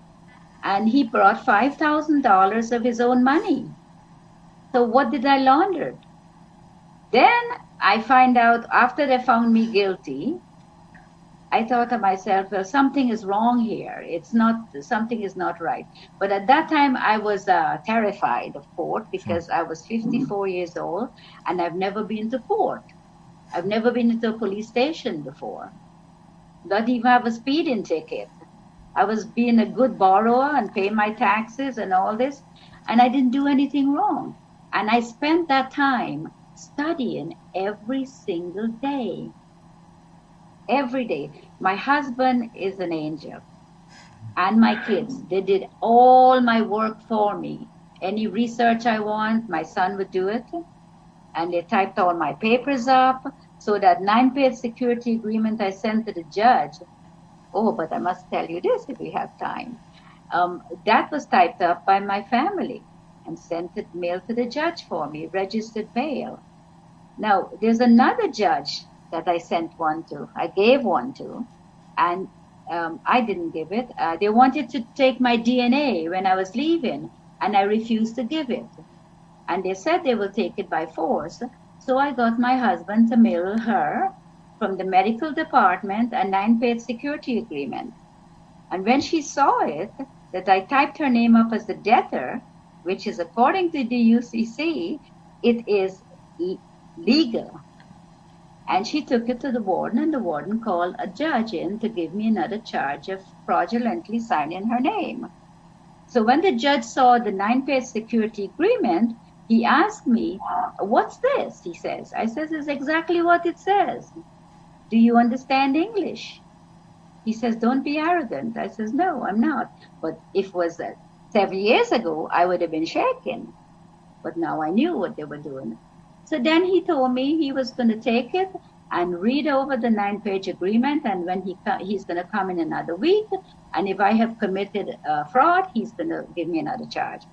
Speaker 2: and he brought $5,000 of his own money. So what did I launder? Then I find out, after they found me guilty, I thought to myself, well, something is wrong here. Something is not right. But at that time, I was terrified of court, because I was 54 years old, and I've never been to court. I've never been into a police station before. Not even have a speeding ticket. I was being a good borrower and paying my taxes and all this, and I didn't do anything wrong. And I spent that time studying every single day. Every day. My husband is an angel, and my kids, they did all my work for me. Any research I want, my son would do it, and they typed all my papers up. So that 9-page security agreement I sent to the judge, oh, but I must tell you this if we have time, that was typed up by my family and mailed to the judge for me, registered mail. Now, there's another judge that I sent one to, I gave one to, and I didn't give it. They wanted to take my DNA when I was leaving, and I refused to give it. And they said they will take it by force. So I got my husband to mail her from the medical department a 9-page security agreement. And when she saw it, that I typed her name up as the debtor, which is according to the UCC, it is legal. And she took it to the warden, and the warden called a judge in to give me another charge of fraudulently signing her name. So when the judge saw the 9-page security agreement, he asked me, "What's this?" he says. I says, "It's exactly what it says. Do you understand English?" He says, "Don't be arrogant." I says, "No, I'm not. But if it was 7 years ago, I would have been shaken. But now I knew what they were doing." So then he told me he was going to take it and read over the 9-page agreement, and when he's going to come in another week, and if I have committed fraud, he's going to give me another charge.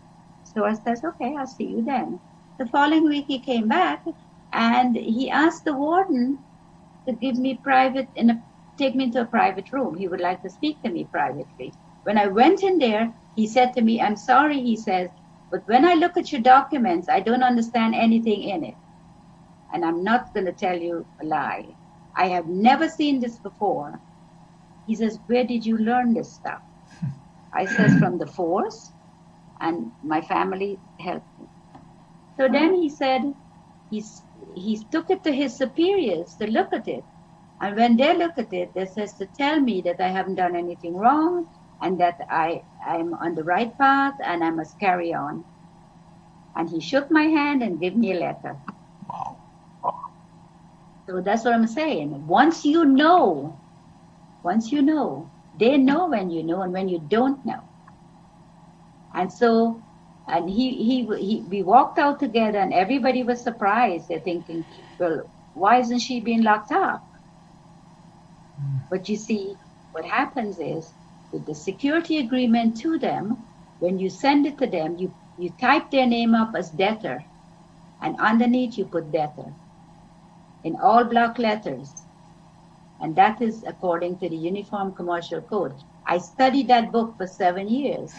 Speaker 2: So I says, "Okay, I'll see you then." The following week he came back, and he asked the warden to give me take me into a private room. He would like to speak to me privately. When I went in there, he said to me, "I'm sorry," he says, "but when I look at your documents, I don't understand anything in it. And I'm not going to tell you a lie. I have never seen this before." He says, "Where did you learn this stuff?" I says, "From the force, and my family helped me." So then he said, he took it to his superiors to look at it. And when they look at it, they says to tell me that I haven't done anything wrong and that I'm on the right path and I must carry on. And he shook my hand and gave me a letter.
Speaker 1: Wow.
Speaker 2: So that's what I'm saying. Once you know, they know when you know and when you don't know. And so, and we walked out together, and everybody was surprised. They're thinking, "Well, why isn't she being locked up?" But you see, what happens is, with the security agreement to them, when you send it to them, you type their name up as debtor, and underneath you put debtor in all block letters. And that is according to the Uniform Commercial Code. I studied that book for 7 years.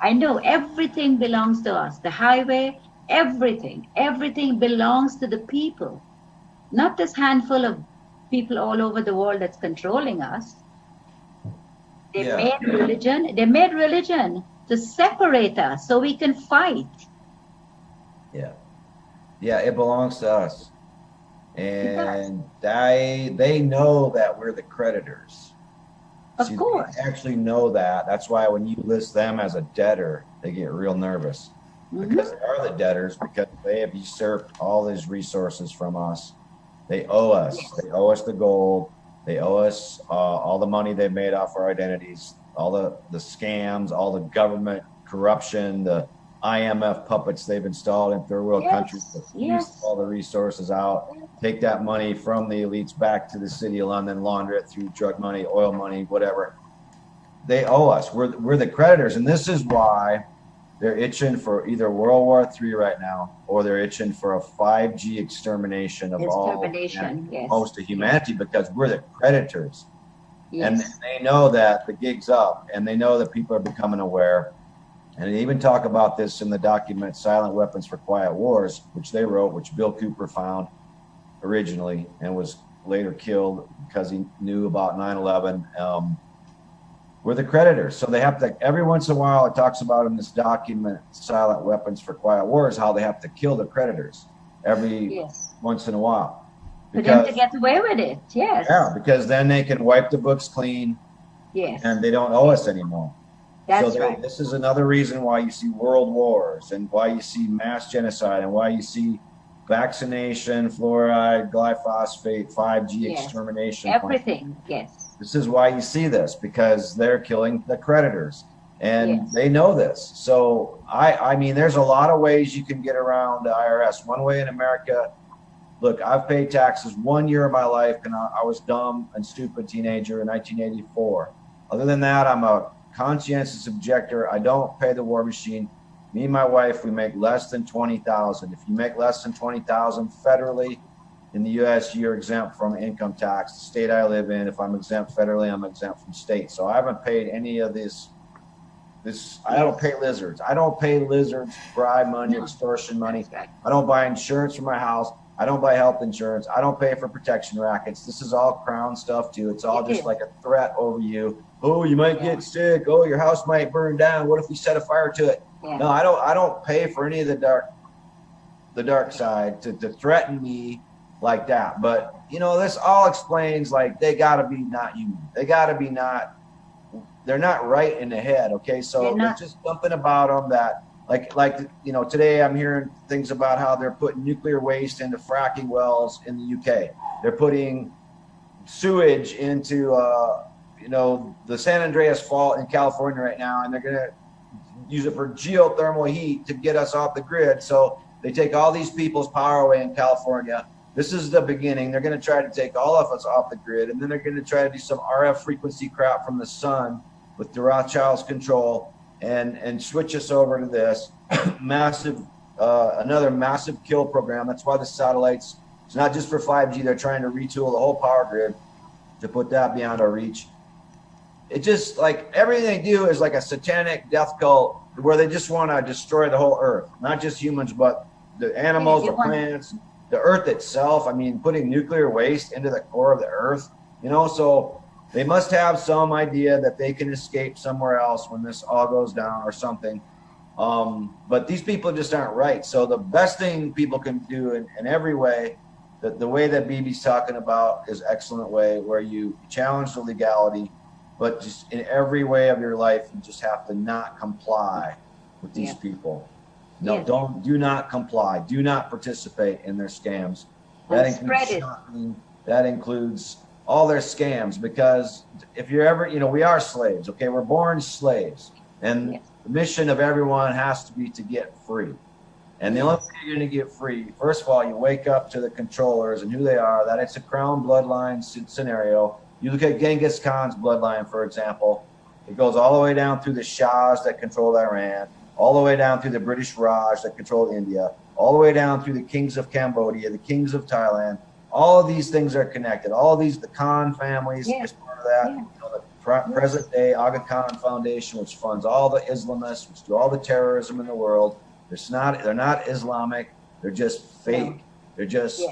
Speaker 2: I know everything belongs to us. The highway, everything belongs to the people. Not this handful of people all over the world that's controlling us. They made religion to separate us so we can fight.
Speaker 3: Yeah, it belongs to us. And they know that we're the creditors.
Speaker 2: Of course.
Speaker 3: They actually know that. That's why when you list them as a debtor, they get real nervous. Because they are the debtors, because they have usurped all these resources from us. They owe us. Yes. They owe us the gold. They owe us all the money they've made off our identities, all the scams, all the government corruption, the IMF puppets they've installed in third world countries to use all the resources out, take that money from the elites back to the city of London, launder it through drug money, oil money, whatever. They owe us. We're the creditors, and this is why they're itching for either World War III right now, or they're itching for a 5G extermination of most of humanity, because we're the creditors. And they know that the gig's up, and they know that people are becoming aware. And they even talk about this in the document Silent Weapons for Quiet Wars, which they wrote, which Bill Cooper found originally and was later killed because he knew about 9/11. We're the creditors. So they have to, every once in a while, it talks about in this document, Silent Weapons for Quiet Wars, how they have to kill the creditors every once in a while.
Speaker 2: For them to get away with it,
Speaker 3: Yeah, because then they can wipe the books clean. And they don't owe us anymore.
Speaker 2: That's right.
Speaker 3: This is another reason why you see world wars and why you see mass genocide and why you see vaccination, fluoride, glyphosate, 5G extermination.
Speaker 2: Everything,
Speaker 3: This is why you see this, because they're killing the creditors. And they know this. So, I mean, there's a lot of ways you can get around the IRS. One way in America, look, I've paid taxes 1 year of my life, and I was dumb and stupid teenager in 1984. Other than that, I'm a conscientious objector. I don't pay the war machine. Me and my wife, we make less than $20,000. If you make less than $20,000 federally in the U.S., you're exempt from income tax. The state I live in, if I'm exempt federally, I'm exempt from state. So I haven't paid any of this I don't pay lizards. I don't pay lizards, bribe money, extortion money.
Speaker 2: Right.
Speaker 3: I don't buy insurance for my house. I don't buy health insurance. I don't pay for protection rackets. This is all crown stuff too. It's all just like a threat over you. Oh, you might get sick. Oh, your house might burn down. What if we set a fire to it?
Speaker 2: Yeah.
Speaker 3: No, I don't pay for any of the dark side to threaten me like that. But you know, this all explains, like, they gotta be not human. They gotta be they're not right in the head. Okay. So there's just something about them that, like, you know, today I'm hearing things about how they're putting nuclear waste into fracking wells in the UK. They're putting sewage into, you know, the San Andreas Fault in California right now, and they're going to use it for geothermal heat to get us off the grid. So they take all these people's power away in California. This is the beginning. They're going to try to take all of us off the grid, and then they're going to try to do some RF frequency crap from the sun with the Rothschild's control, and switch us over to this massive, another massive kill program. That's why the satellites, it's not just for 5G. They're trying to retool the whole power grid to put that beyond our reach. It just, like, everything they do is like a satanic death cult where they just want to destroy the whole earth, not just humans, but the animals, the plants, the earth itself. I mean, putting nuclear waste into the core of the earth, you know, so they must have some idea that they can escape somewhere else when this all goes down or something. But these people just aren't right. So the best thing people can do in every way, the way that Bibi's talking about is excellent way, where you challenge the legality, but just in every way of your life, you just have to not comply with these people. No, do not comply. Do not participate in their scams. That includes shopping. That includes all their scams, because if you're ever, you know, we are slaves, okay? We're born slaves, and the mission of everyone has to be to get free. And the only way you're going to get free, first of all, you wake up to the controllers and who they are, that it's a crown bloodline scenario. You look at Genghis Khan's bloodline, for example. It goes all the way down through the Shahs that controlled Iran, all the way down through the British Raj that controlled India, all the way down through the kings of Cambodia, the kings of Thailand. All of these things are connected. All of these, the Khan families is part of that. You know, the present day Aga Khan Foundation, which funds all the Islamists, which do all the terrorism in the world. They're not Islamic. They're just fake. They're just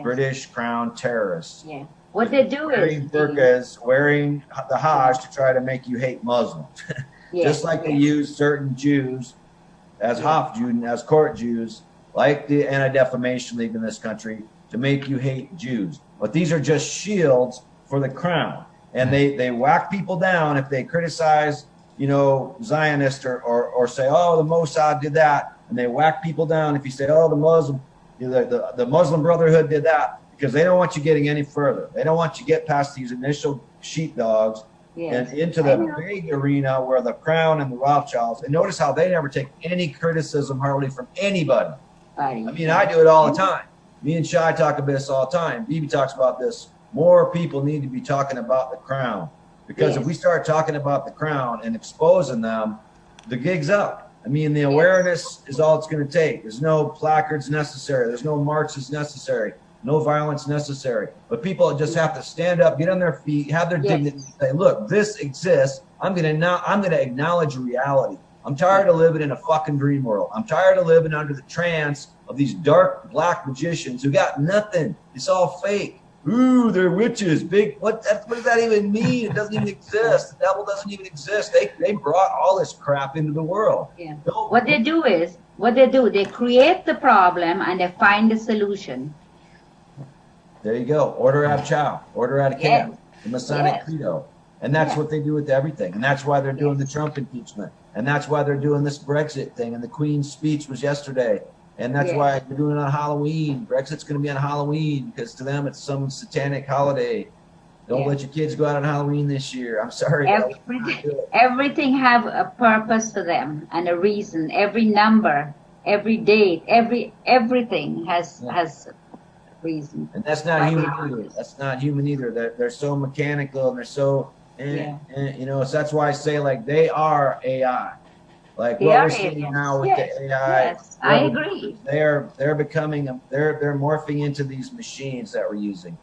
Speaker 3: British crown terrorists.
Speaker 2: Yeah. What they do
Speaker 3: wearing
Speaker 2: is
Speaker 3: burqas, wearing the Hajj to try to make you hate Muslims. Just like they use certain Jews as Hofjuden, as court Jews, like the Anti-Defamation League in this country, to make you hate Jews. But these are just shields for the crown. And they whack people down if they criticize, you know, Zionist or say, oh, the Mossad did that. And they whack people down if you say, oh, the Muslim Brotherhood did that, because they don't want you getting any further. They don't want you to get past these initial sheepdogs and into the big arena where the crown and the Rothschilds, and notice how they never take any criticism hardly from anybody. I mean, I do it all the time. Me and Shai talk about this all the time. Bibi talks about this. More people need to be talking about the crown, because if we start talking about the crown and exposing them, the gig's up. I mean, the awareness is all it's going to take. There's no placards necessary. There's no marches necessary. No violence necessary. But people just have to stand up, get on their feet, have their dignity, say, look, this exists. I'm going to acknowledge reality. I'm tired of living in a fucking dream world. I'm tired of living under the trance of these dark black magicians who got nothing. It's all fake. Ooh, they're witches. What does that even mean? It doesn't even exist. The devil doesn't even exist. They brought all this crap into the world.
Speaker 2: What they do, they create the problem and they find the solution.
Speaker 3: There you go. Order ad chow. Order ad camp. The Masonic credo. And that's what they do with everything. And that's why they're doing the Trump impeachment. And that's why they're doing this Brexit thing. And the Queen's speech was yesterday. And that's why they're doing it on Halloween. Brexit's going to be on Halloween because to them it's some satanic holiday. Don't let your kids go out on Halloween this year. I'm sorry.
Speaker 2: Everything have a purpose for them and a reason. Every number, every date, everything has reason.
Speaker 3: And that's not human either. That's not human either. They're so mechanical and they're so, you know, so that's why I say, like, they are AI. Like what we're seeing now with the AI.
Speaker 2: Yes, I agree.
Speaker 3: They're becoming, they're morphing into these machines that we're using.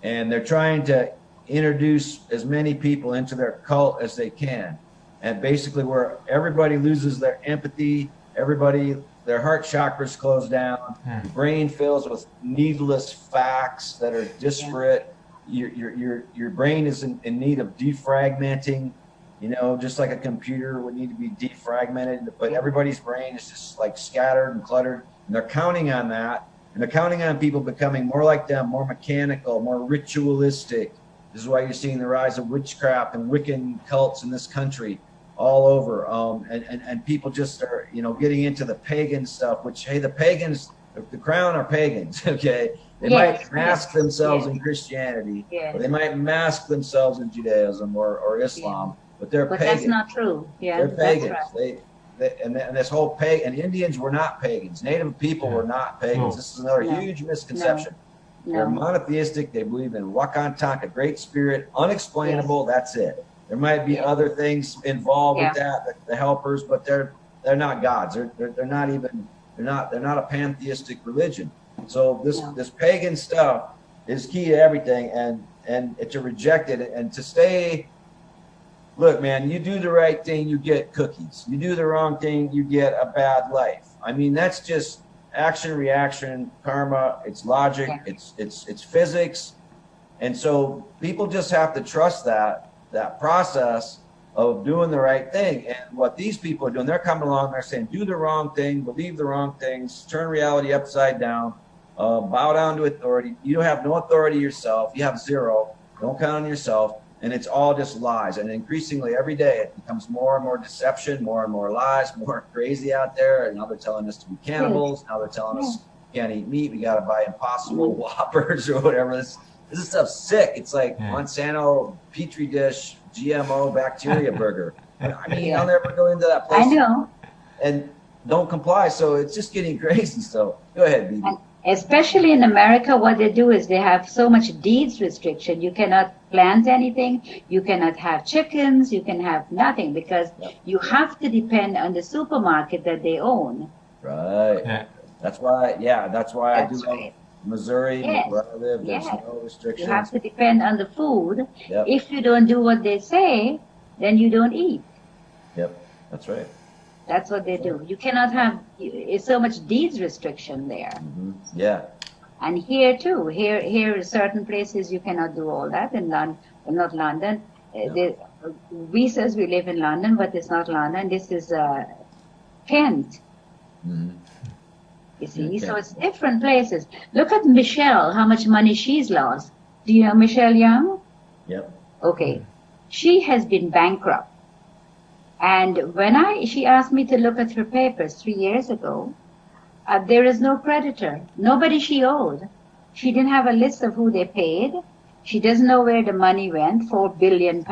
Speaker 3: And they're trying to introduce as many people into their cult as they can. and basically where everybody loses their empathy, their heart chakras close down, your brain fills with needless facts that are disparate. Your brain is in need of defragmenting, you know, just like a computer would need to be defragmented, but everybody's brain is just like scattered and cluttered, and they're counting on that, and they're counting on people becoming more like them, more mechanical, more ritualistic. This is why you're seeing the rise of witchcraft and Wiccan cults in this country all over, and people just are, you know, getting into the pagan stuff, which, hey, the pagans, the crown are pagans, okay? They might mask themselves in Christianity, or they might mask themselves in Judaism or Islam, but they're pagans.
Speaker 2: That's not true.
Speaker 3: They're pagans. Right. And this whole pagan, and Indians were not pagans. Native people were not pagans. This is another huge misconception. They're monotheistic. They believe in Wakantank, a great spirit, unexplainable. That's it. There might be other things involved with that, the helpers, but they're not gods. They're not even they're not a pantheistic religion. So this pagan stuff is key to everything, and to reject it and to stay. Look, man, you do the right thing, you get cookies. You do the wrong thing, you get a bad life. I mean, that's just action, reaction, karma. It's logic. It's physics, and so people just have to trust that process of doing the right thing. And what these people are doing, they're coming along, they're saying, do the wrong thing, believe the wrong things, turn reality upside down, bow down to authority. You have no authority yourself. You have zero. Don't count on yourself. And it's all just lies. And increasingly every day it becomes more and more deception, more and more lies, more crazy out there. And now they're telling us to be cannibals. Now they're telling us we can't eat meat. We got to buy Impossible Whoppers or whatever. This is stuff sick. It's like Monsanto Petri dish GMO bacteria burger. I mean, I'll never go into that place.
Speaker 2: I know.
Speaker 3: And don't comply. So it's just getting crazy. So go ahead, Bibi.
Speaker 2: Especially in America, what they do is they have so much deeds restriction. You cannot plant anything. You cannot have chickens. You can have nothing because you have to depend on the supermarket that they own.
Speaker 3: Right. Yeah. That's why I do love Missouri, where I live. There's no restrictions.
Speaker 2: You have to depend on the food. Yep. If you don't do what they say, then you don't eat.
Speaker 3: Yep, that's right.
Speaker 2: That's what they do. You cannot have, it's so much deeds restriction there.
Speaker 3: Mm-hmm. Yeah.
Speaker 2: And here too, here certain places you cannot do all that in London, not London. We says we live in London, but it's not London. This is Kent.
Speaker 3: Mm-hmm.
Speaker 2: You see, so it's different places. Look at Michelle, how much money she's lost. Do you know Michelle Young?
Speaker 3: Yep.
Speaker 2: Okay. She has been bankrupt. And when she asked me to look at her papers 3 years ago, there is no creditor, nobody she owed. She didn't have a list of who they paid. She doesn't know where the money went, £4 billion.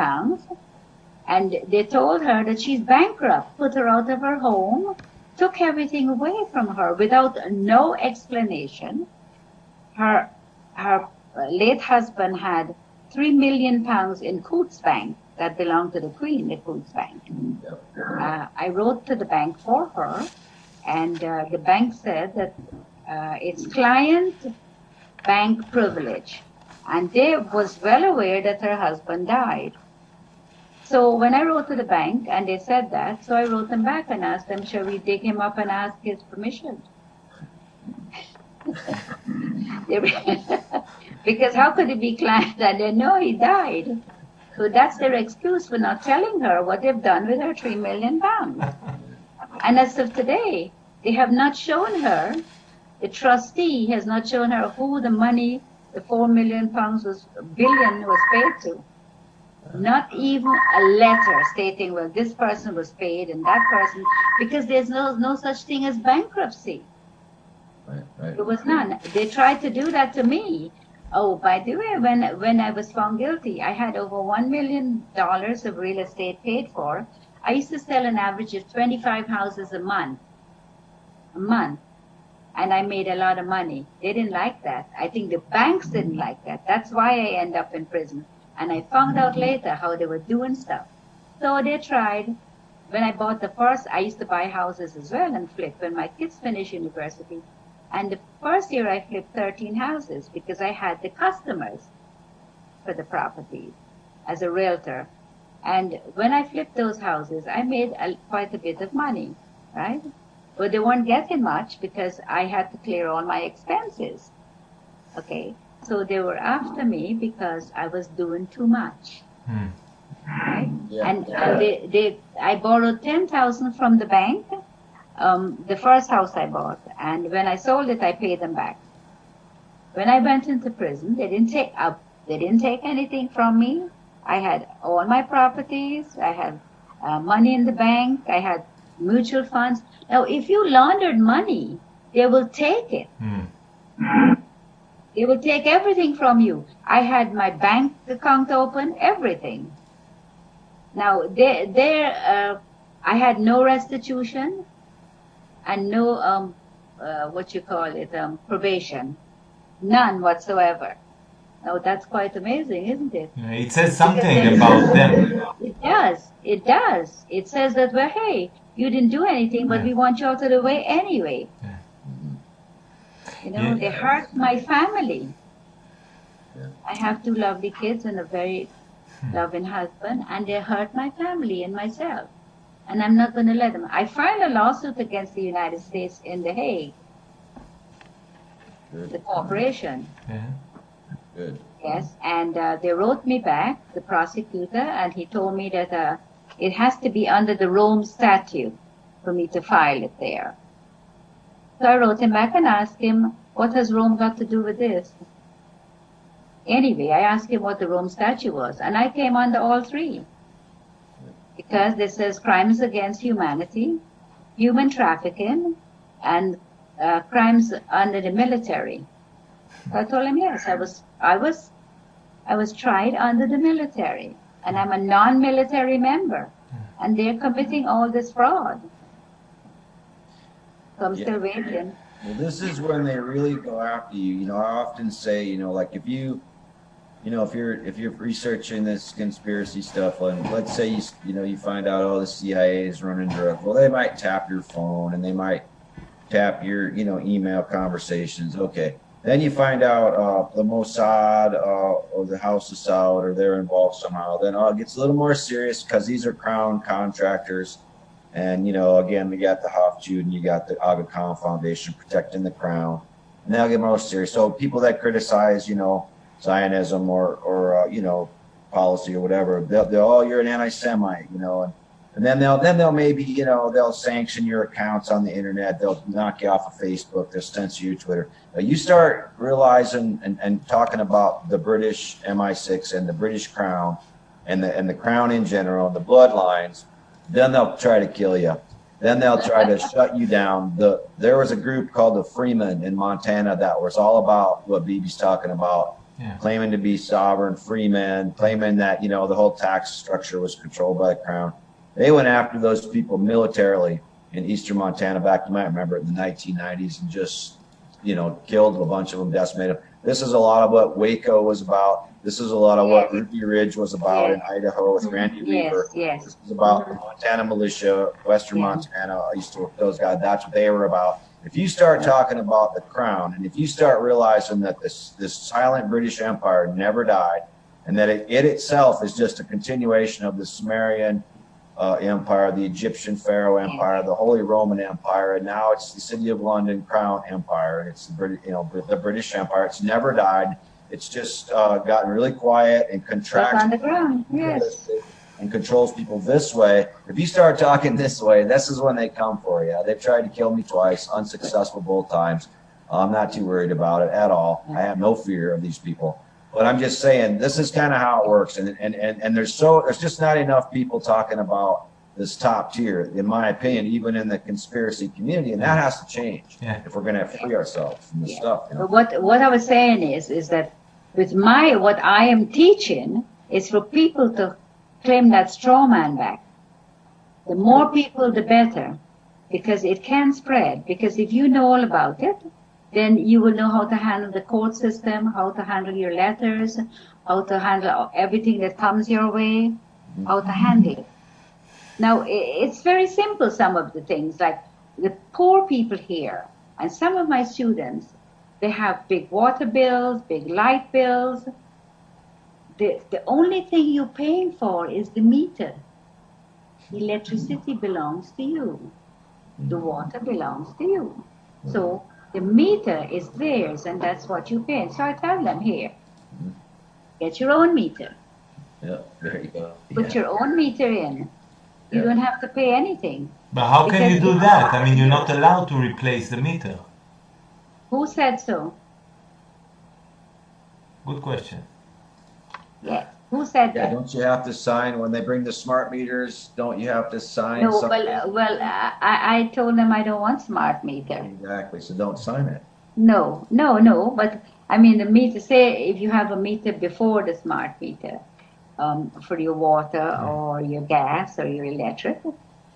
Speaker 2: And they told her that she's bankrupt, put her out of her home, took everything away from her without no explanation. Her late husband had £3 million in Coutts Bank that belonged to the Queen, the Coutts Bank. I wrote to the bank for her, and the bank said that it's client bank privilege, and they was well aware that her husband died. So when I wrote to the bank and they said that, so I wrote them back and asked them, shall we dig him up and ask his permission? Because how could it be client and they know he died? So that's their excuse for not telling her what they've done with her £3 million. And as of today, they have not shown her, the trustee has not shown her who the money, the £4 million billion was paid to. Not even a letter stating, well, this person was paid and that person, because there's no such thing as bankruptcy.
Speaker 3: Right.
Speaker 2: There was none. They tried to do that to me. Oh, by the way, when I was found guilty, I had over $1 million of real estate paid for. I used to sell an average of 25 houses a month. And I made a lot of money. They didn't like that. I think the banks didn't like that. That's why I end up in prison. And I found out later how they were doing stuff. So they tried. When I bought the first, I used to buy houses as well and flip when my kids finished university. And the first year I flipped 13 houses because I had the customers for the property as a realtor. And when I flipped those houses, I made quite a bit of money, right? But they weren't getting much because I had to clear all my expenses. Okay, so they were after me because I was doing too much. Right?
Speaker 3: Yeah.
Speaker 2: And I borrowed 10,000 from the bank, the first house I bought, and when I sold it, I paid them back. When I went into prison, they didn't take anything from me. I had all my properties. I had money in the bank. I had mutual funds. Now, if you laundered money, they will take it. They will take everything from you. I had my bank account open, everything. Now, I had no restitution and no, probation. None whatsoever. Now, that's quite amazing, isn't it?
Speaker 1: Yeah, it says something about them.
Speaker 2: It does. It does. It says that, well, hey, you didn't do anything, but we want you out of the way anyway.
Speaker 1: Yeah.
Speaker 2: You know, they hurt my family. I have 2 lovely kids and a very loving husband, and they hurt my family and myself. And I'm not going to let them. I filed a lawsuit against the United States in The Hague, the corporation.
Speaker 1: Yeah.
Speaker 3: Good.
Speaker 2: Yes, and they wrote me back, the prosecutor, and he told me that it has to be under the Rome Statute for me to file it there. So I wrote him back and asked him, what has Rome got to do with this? Anyway, I asked him what the Rome Statute was, and I came under all 3. Because this says crimes against humanity, human trafficking, and crimes under the military. So I told him, yes, I was tried under the military, and I'm a non-military member, and they're committing all this fraud. So I'm still waiting.
Speaker 3: Well, this is when they really go after you. You know, I often say, you know, like if you're researching this conspiracy stuff, and let's say you find out, oh, the CIA is running drugs. Well, they might tap your phone and they might tap your email conversations. Okay, then you find out the Mossad or the House of Saud, or they're involved somehow. Then it gets a little more serious because these are crown contractors. And, again, we got the Hofjude and you got the Aga Khan Foundation protecting the crown. And they'll get more serious. So people that criticize, Zionism or policy or whatever, they'll oh, you're an anti-Semite, and then they'll maybe, they'll sanction your accounts on the internet. They'll knock you off of Facebook. They'll censor your Twitter. You start realizing and talking about the British MI6 and the British Crown and the Crown in general, the bloodlines. Then they'll try to kill you. Then they'll try to shut you down. There was a group called the Freemen in Montana that was all about what Bibi's talking about, claiming to be sovereign freemen, claiming that, the whole tax structure was controlled by the crown. They went after those people militarily in eastern Montana back, you might remember, in the 1990s, and just, killed a bunch of them, decimated them. This is a lot of what Waco was about. This is a lot of what Ruby Ridge was about in Idaho with Randy Weaver.
Speaker 2: Yes.
Speaker 3: This is about the Montana militia, Western Montana. I used to work with those guys. That's what they were about. If you start talking about the crown, and if you start realizing that this silent British Empire never died, and that it itself is just a continuation of the Sumerian Empire, the Egyptian Pharaoh Empire, the Holy Roman Empire, and now it's the City of London Crown Empire. It's the British Empire. It's never died. It's just gotten really quiet and contracts
Speaker 2: on the ground. Yes.
Speaker 3: And controls people this way. If you start talking this way, this is when they come for you. They've tried to kill me twice, unsuccessful both times. I'm not too worried about it at all. I have no fear of these people. But I'm just saying, this is kind of how it works. And there's just not enough people talking about this top tier, in my opinion, even in the conspiracy community, and that has to change if we're going to free ourselves from this stuff.
Speaker 2: But what I was saying is that with what I am teaching is for people to claim that straw man back. The more people, the better, because it can spread. Because if you know all about it, then you will know how to handle the court system, how to handle your letters, how to handle everything that comes your way, how to handle it. Now, it's very simple, some of the things, like the poor people here, and some of my students, they have big water bills, big light bills, the only thing you're paying for is the meter. Electricity belongs to you. The water belongs to you. So the meter is theirs, and that's what you pay. So I tell them, here, get your own meter.
Speaker 3: Yeah, there you go.
Speaker 2: Put your own meter in. You don't have to pay anything.
Speaker 1: But how can you do that? I mean, you're not allowed to replace the meter.
Speaker 2: Who said so?
Speaker 1: Good question.
Speaker 2: Yeah. Who said
Speaker 3: Yeah,
Speaker 2: that?
Speaker 3: don't you have to sign when they bring the smart meters? Don't you have to sign
Speaker 2: No,
Speaker 3: something?
Speaker 2: I told them I don't want smart meter.
Speaker 3: Exactly, so don't sign it.
Speaker 2: No. But I mean, the meter, say if you have a meter before the smart meter, for your water or your gas or your electric,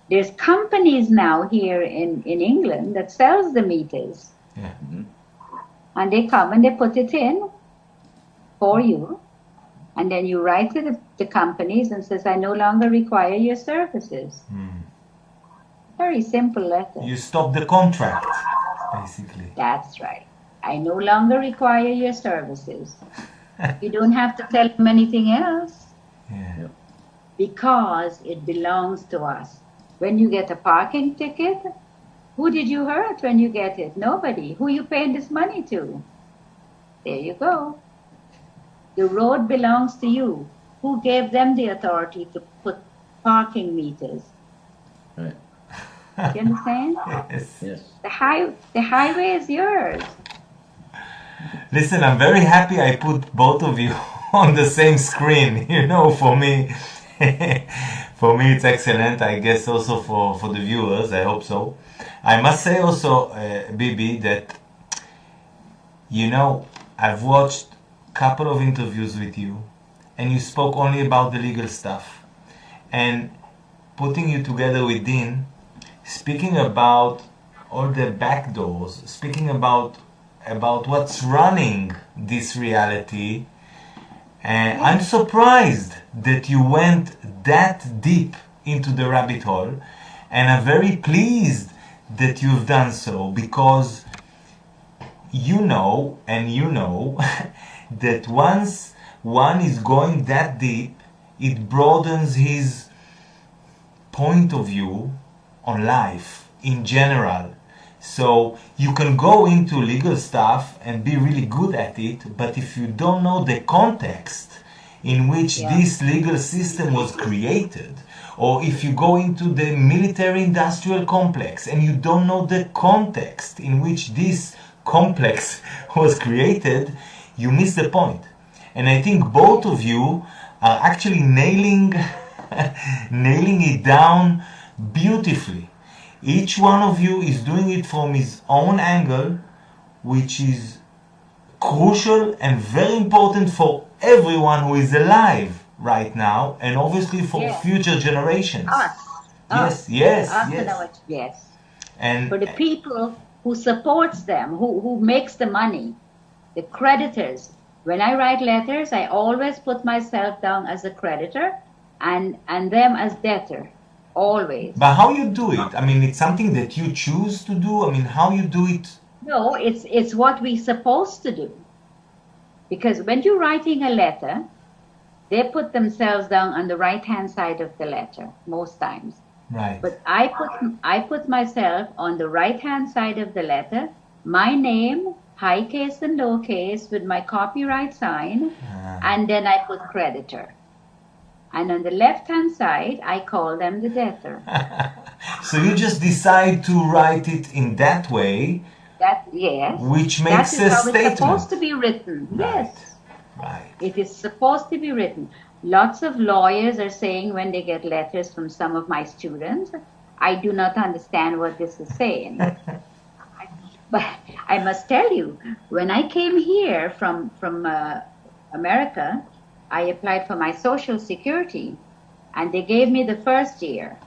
Speaker 2: there's companies now here in England that sells the meters.
Speaker 1: Yeah.
Speaker 2: And they come and they put it in for you. And then you write to the companies and says, I no longer require your services. Very simple letter.
Speaker 1: You stop the contract, basically.
Speaker 2: That's right. I no longer require your services. You don't have to tell them anything else.
Speaker 1: Yeah.
Speaker 2: Because it belongs to us. When you get a parking ticket, who did you hurt when you get it? Nobody. Who you paying this money to? There you go. The road belongs to you. Who gave them the authority to put parking meters?
Speaker 3: Right.
Speaker 2: Do you understand?
Speaker 1: Yes.
Speaker 3: Yes.
Speaker 2: The highway is yours.
Speaker 1: Listen, I'm very happy I put both of you on the same screen. You know, for me, it's excellent. I guess also for the viewers, I hope so. I must say also, Bibi, that, you know, I've watched a couple of interviews with you, and you spoke only about the legal stuff. And putting you together with Dean, speaking about all the back doors, speaking about what's running this reality, and I'm surprised that you went that deep into the rabbit hole, and I'm very pleased that you've done so, because you know that once one is going that deep, it broadens his point of view on life in general. So you can go into legal stuff and be really good at it, but if you don't know the context in which this legal system was created, or if you go into the military-industrial complex and you don't know the context in which this complex was created, you miss the point. And I think both of you are actually nailing it down beautifully. Each one of you is doing it from his own angle, which is crucial and very important for everyone who is alive right now, and obviously for future generations.
Speaker 2: Us.
Speaker 1: Yes.
Speaker 2: And for the people who supports them, who makes the money, the creditors. When I write letters, I always put myself down as a creditor and them as debtor. Always.
Speaker 1: But how you do it? I mean, it's something that you choose to do? I mean, how you do it?
Speaker 2: No, it's what we're supposed to do. Because when you're writing a letter, they put themselves down on the right-hand side of the letter, most times.
Speaker 1: Right.
Speaker 2: But I put myself on the right-hand side of the letter, my name, high case and low case, with my copyright sign, and then I put creditor. And on the left-hand side, I call them the debtor.
Speaker 1: So you just decide to write it in that way, which makes a statement. That is how it's
Speaker 2: supposed to be written.
Speaker 1: Right.
Speaker 2: Yes.
Speaker 1: Right.
Speaker 2: It is supposed to be written. Lots of lawyers are saying when they get letters from some of my students, I do not understand what this is saying. But I must tell you, when I came here from America, I applied for my Social Security, and they gave me the first year.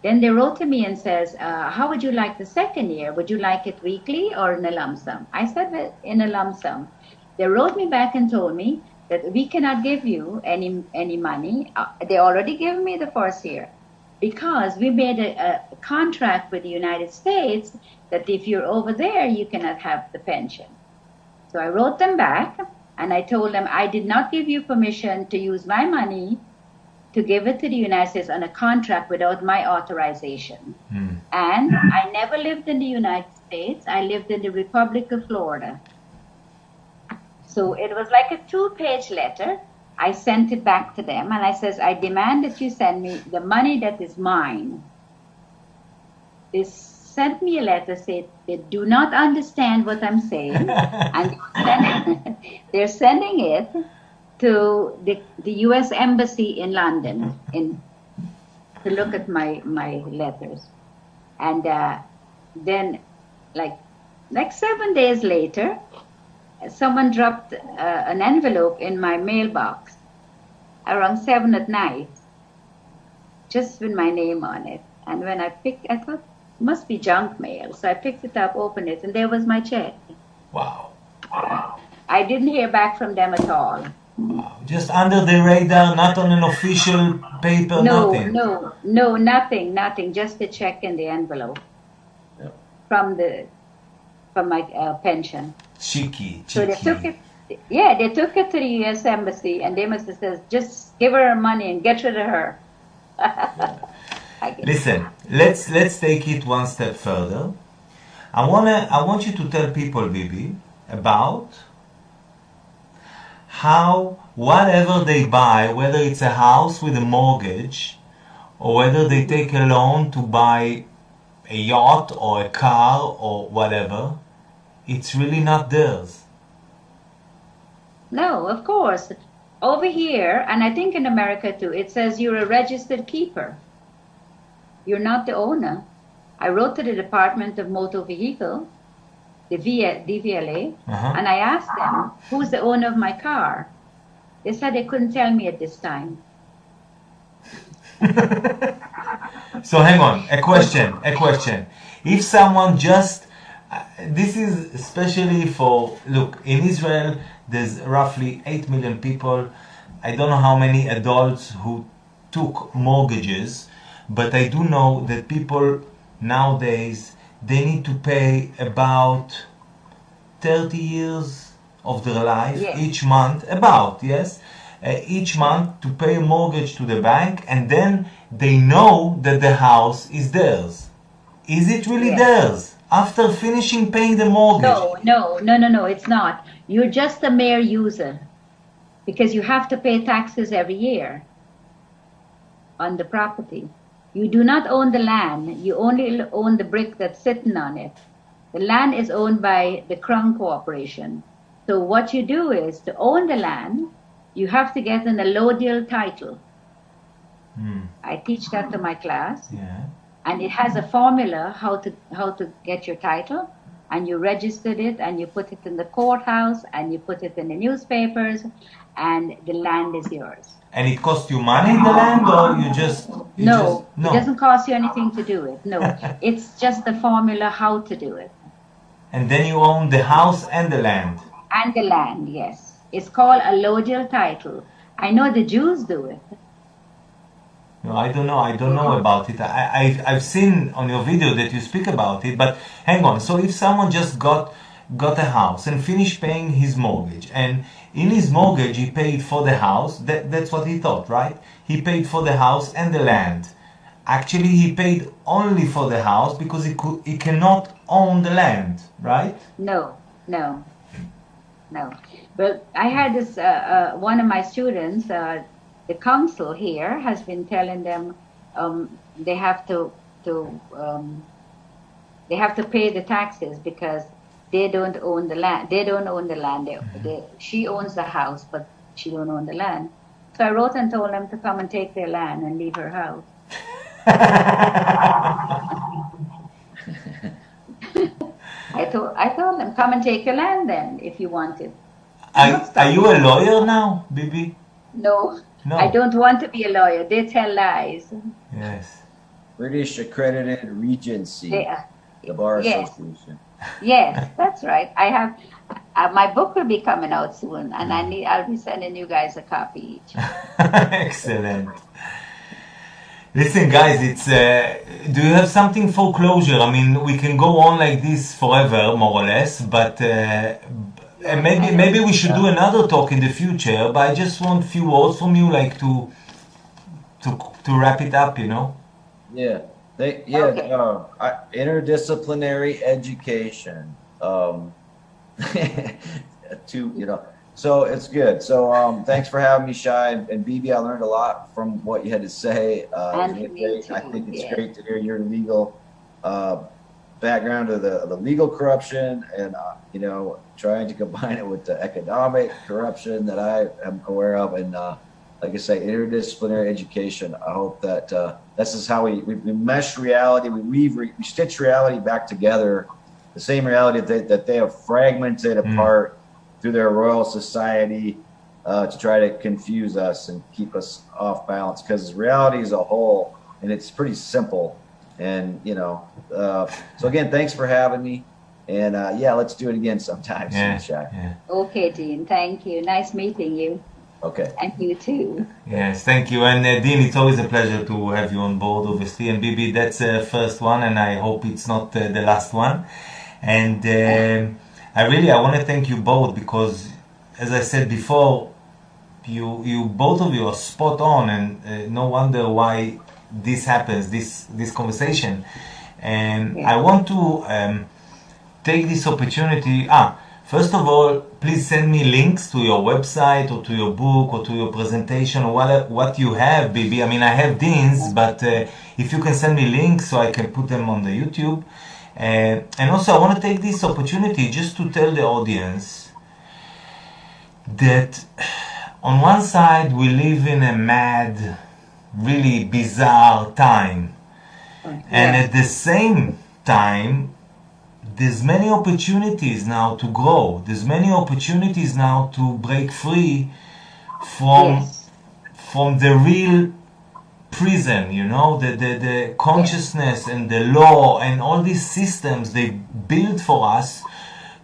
Speaker 2: Then they wrote to me and says, how would you like the second year? Would you like it weekly or in a lump sum? I said in a lump sum. They wrote me back and told me that we cannot give you any money. They already gave me the first year, because we made a contract with the United States that if you're over there, you cannot have the pension. So I wrote them back, And I told them I did not give you permission to use my money to give it to the United States on a contract without my authorization. And I never lived in the United States. I lived in the Republic of Florida. So it was like a 2-page letter. I sent it back to them and I says, I demand that you send me the money that is mine. They sent me a letter saying they do not understand what I'm saying. And they're sending it to the U.S. Embassy in London to look at my letters. And then like 7 days later, someone dropped an envelope in my mailbox around 7 at night, just with my name on it. And when I thought, it must be junk mail. So I picked it up, opened it, and there was my check.
Speaker 1: Wow.
Speaker 2: I didn't hear back from them at all.
Speaker 1: Wow. Just under the radar, not on an official paper, nothing?
Speaker 2: No, nothing. Just the check in the envelope from my pension.
Speaker 1: Cheeky.
Speaker 2: So they took it. Yeah, they took it to the U.S. Embassy, and they must have said, "Just give her money and get rid of her."
Speaker 1: Listen, let's take it one step further. I want you to tell people, Bibi, about how whatever they buy, whether it's a house with a mortgage, or whether they take a loan to buy a yacht or a car or whatever, it's really not theirs.
Speaker 2: No, of course. Over here, and I think in America too, it says you're a registered keeper. You're not the owner. I wrote to the Department of Motor Vehicle, the DVLA, and I asked them, who's the owner of my car? They said they couldn't tell me at this time.
Speaker 1: So hang on, a question. If someone just, this is especially for, look, in Israel, there's roughly 8 million people. I don't know how many adults who took mortgages, but I do know that people nowadays, they need to pay about 30 years of their life each month, each month to pay a mortgage to the bank, and then they know that the house is theirs. Is it really theirs after finishing paying the mortgage?
Speaker 2: No, it's not. You're just a mere user because you have to pay taxes every year on the property. You do not own the land. You only own the brick that's sitting on it. The land is owned by the Crown Corporation. So what you do is, to own the land, you have to get an allodial title. I teach that to my class. And it has a formula how to get your title. And you registered it, and you put it in the courthouse, and you put it in the newspapers, and the land is yours.
Speaker 1: And it costs you money, the land, or you just...
Speaker 2: No, it doesn't cost you anything to do it. No, it's just the formula how to do it.
Speaker 1: And then you own the house and the land.
Speaker 2: And the land, yes. It's called allodial title. I know the Jews do it.
Speaker 1: No, I don't know about it. I've seen on your video that you speak about it, but hang on. So if someone just got a house and finished paying his mortgage, and in his mortgage he paid for the house, that's what he thought, right? He paid for the house and the land. Actually, he paid only for the house because he cannot own the land, right?
Speaker 2: No. But I had this, one of my students, the council here has been telling them they have to pay the taxes because they don't own the land. They don't own the land. She owns the house, but she don't own the land. So I wrote and told them to come and take their land and leave her house. I told them, come and take your land then, if you want it.
Speaker 1: Are you a lawyer now, Bibi?
Speaker 2: No, I don't want to be a lawyer. They tell lies.
Speaker 1: Yes.
Speaker 3: British Accredited Regency, the Bar Association.
Speaker 2: Yes, that's right. I have my book will be coming out soon, and I'll be sending you guys a copy each.
Speaker 1: Excellent. Listen, guys, it's. Do you have something for closure? I mean, we can go on like this forever, more or less. But maybe we should do another talk in the future, but I just want a few words from you, like to wrap it up, you know.
Speaker 3: Yeah, interdisciplinary education. So it's good. So thanks for having me, Shai, and Bibi. I learned a lot from what you had to say.
Speaker 2: And
Speaker 3: really
Speaker 2: me
Speaker 3: great.
Speaker 2: too,
Speaker 3: I think it's
Speaker 2: yeah.
Speaker 3: great to hear your legal background of the legal corruption, and trying to combine it with the economic corruption that I am aware of, and like I say, interdisciplinary education. I hope that this is how we mesh reality, we stitch reality back together, the same reality that they have fragmented apart through their royal society to try to confuse us and keep us off balance, because reality is a whole, and it's pretty simple. And so again, thanks for having me, and let's do it again sometime soon, Shai.
Speaker 1: Yeah.
Speaker 2: Okay, Dean, thank you. Nice meeting you.
Speaker 3: Okay.
Speaker 2: And you too.
Speaker 1: Yes, thank you. And Dean, it's always a pleasure to have you on board, obviously. And Bibi, that's the first one, and I hope it's not the last one. And I want to thank you both, because, as I said before, you both of you are spot on, and no wonder why this happens, this conversation. And I want to take this opportunity. First of all, please send me links to your website or to your book or to your presentation or what you have, Bibi. I mean, I have Dean's, but if you can send me links so I can put them on the YouTube. And also, I want to take this opportunity just to tell the audience that on one side, we live in a mad, really bizarre time. And at the same time, there's many opportunities now to grow. There's many opportunities now to break free from the real prison, the consciousness and the law and all these systems they build for us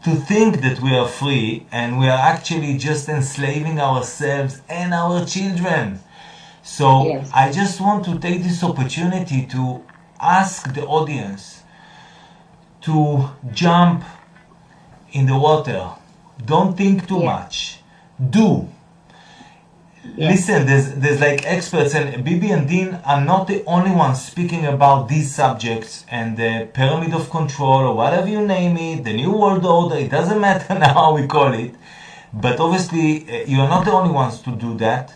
Speaker 1: to think that we are free, and we are actually just enslaving ourselves and our children. So I just want to take this opportunity to ask the audience to jump in the water. Don't think too much. Do. Listen, there's like experts, and Bibi and Dean are not the only ones speaking about these subjects and the pyramid of control, or whatever you name it, the new world order. It doesn't matter now how we call it, but obviously you are not the only ones to do that.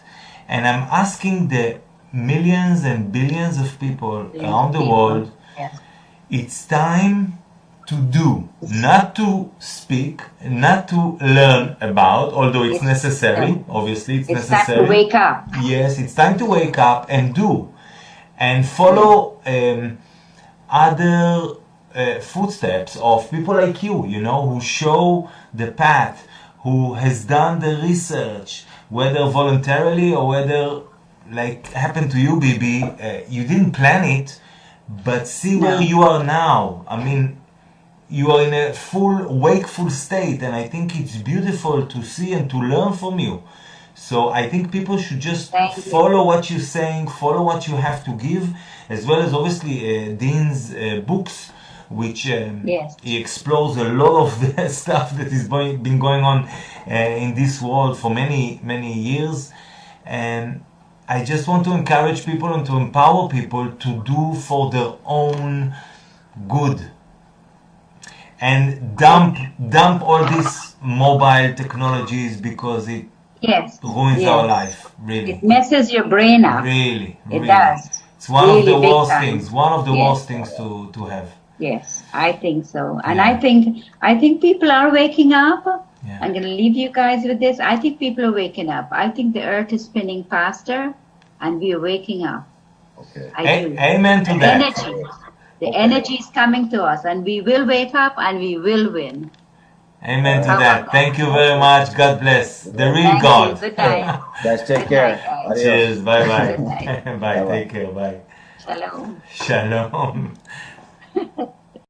Speaker 1: And I'm asking the millions and billions of people around the world, it's time to do, not to speak, not to learn about, although it's necessary. Obviously, it's necessary.
Speaker 2: It's time to wake up.
Speaker 1: Yes, it's time to wake up and do, and follow other footsteps of people like you, who show the path, who has done the research, whether voluntarily or whether, like happened to you, Bibi, you didn't plan it, but see where you are now. I mean, you are in a full wakeful state, and I think it's beautiful to see and to learn from you. So I think people should just follow what you're saying, follow what you have to give, as well as obviously Dean's books, which he explores a lot of the stuff that is been going on in this world for many, many years. And I just want to encourage people and to empower people to do for their own good. And dump all these mobile technologies, because it ruins our life, really.
Speaker 2: It messes your brain up.
Speaker 1: Really.
Speaker 2: It does.
Speaker 1: It's one
Speaker 2: really
Speaker 1: of the worst
Speaker 2: time.
Speaker 1: things. One of the worst things to have.
Speaker 2: Yes, I think so. And I think people are waking up. I'm going to leave you guys with this. I think people are waking up. I think the earth is spinning faster, and we are waking up.
Speaker 3: Okay.
Speaker 1: Amen to that.
Speaker 2: The energy is coming to us, and we will wake up, and we will win.
Speaker 1: Amen to that. Thank you very much. God bless. The real God.
Speaker 2: Good night.
Speaker 3: Guys, take care.
Speaker 2: Night,
Speaker 1: Cheers. Bye-bye.
Speaker 2: Good night.
Speaker 1: Bye. Take care. Bye.
Speaker 2: Shalom.
Speaker 1: Shalom.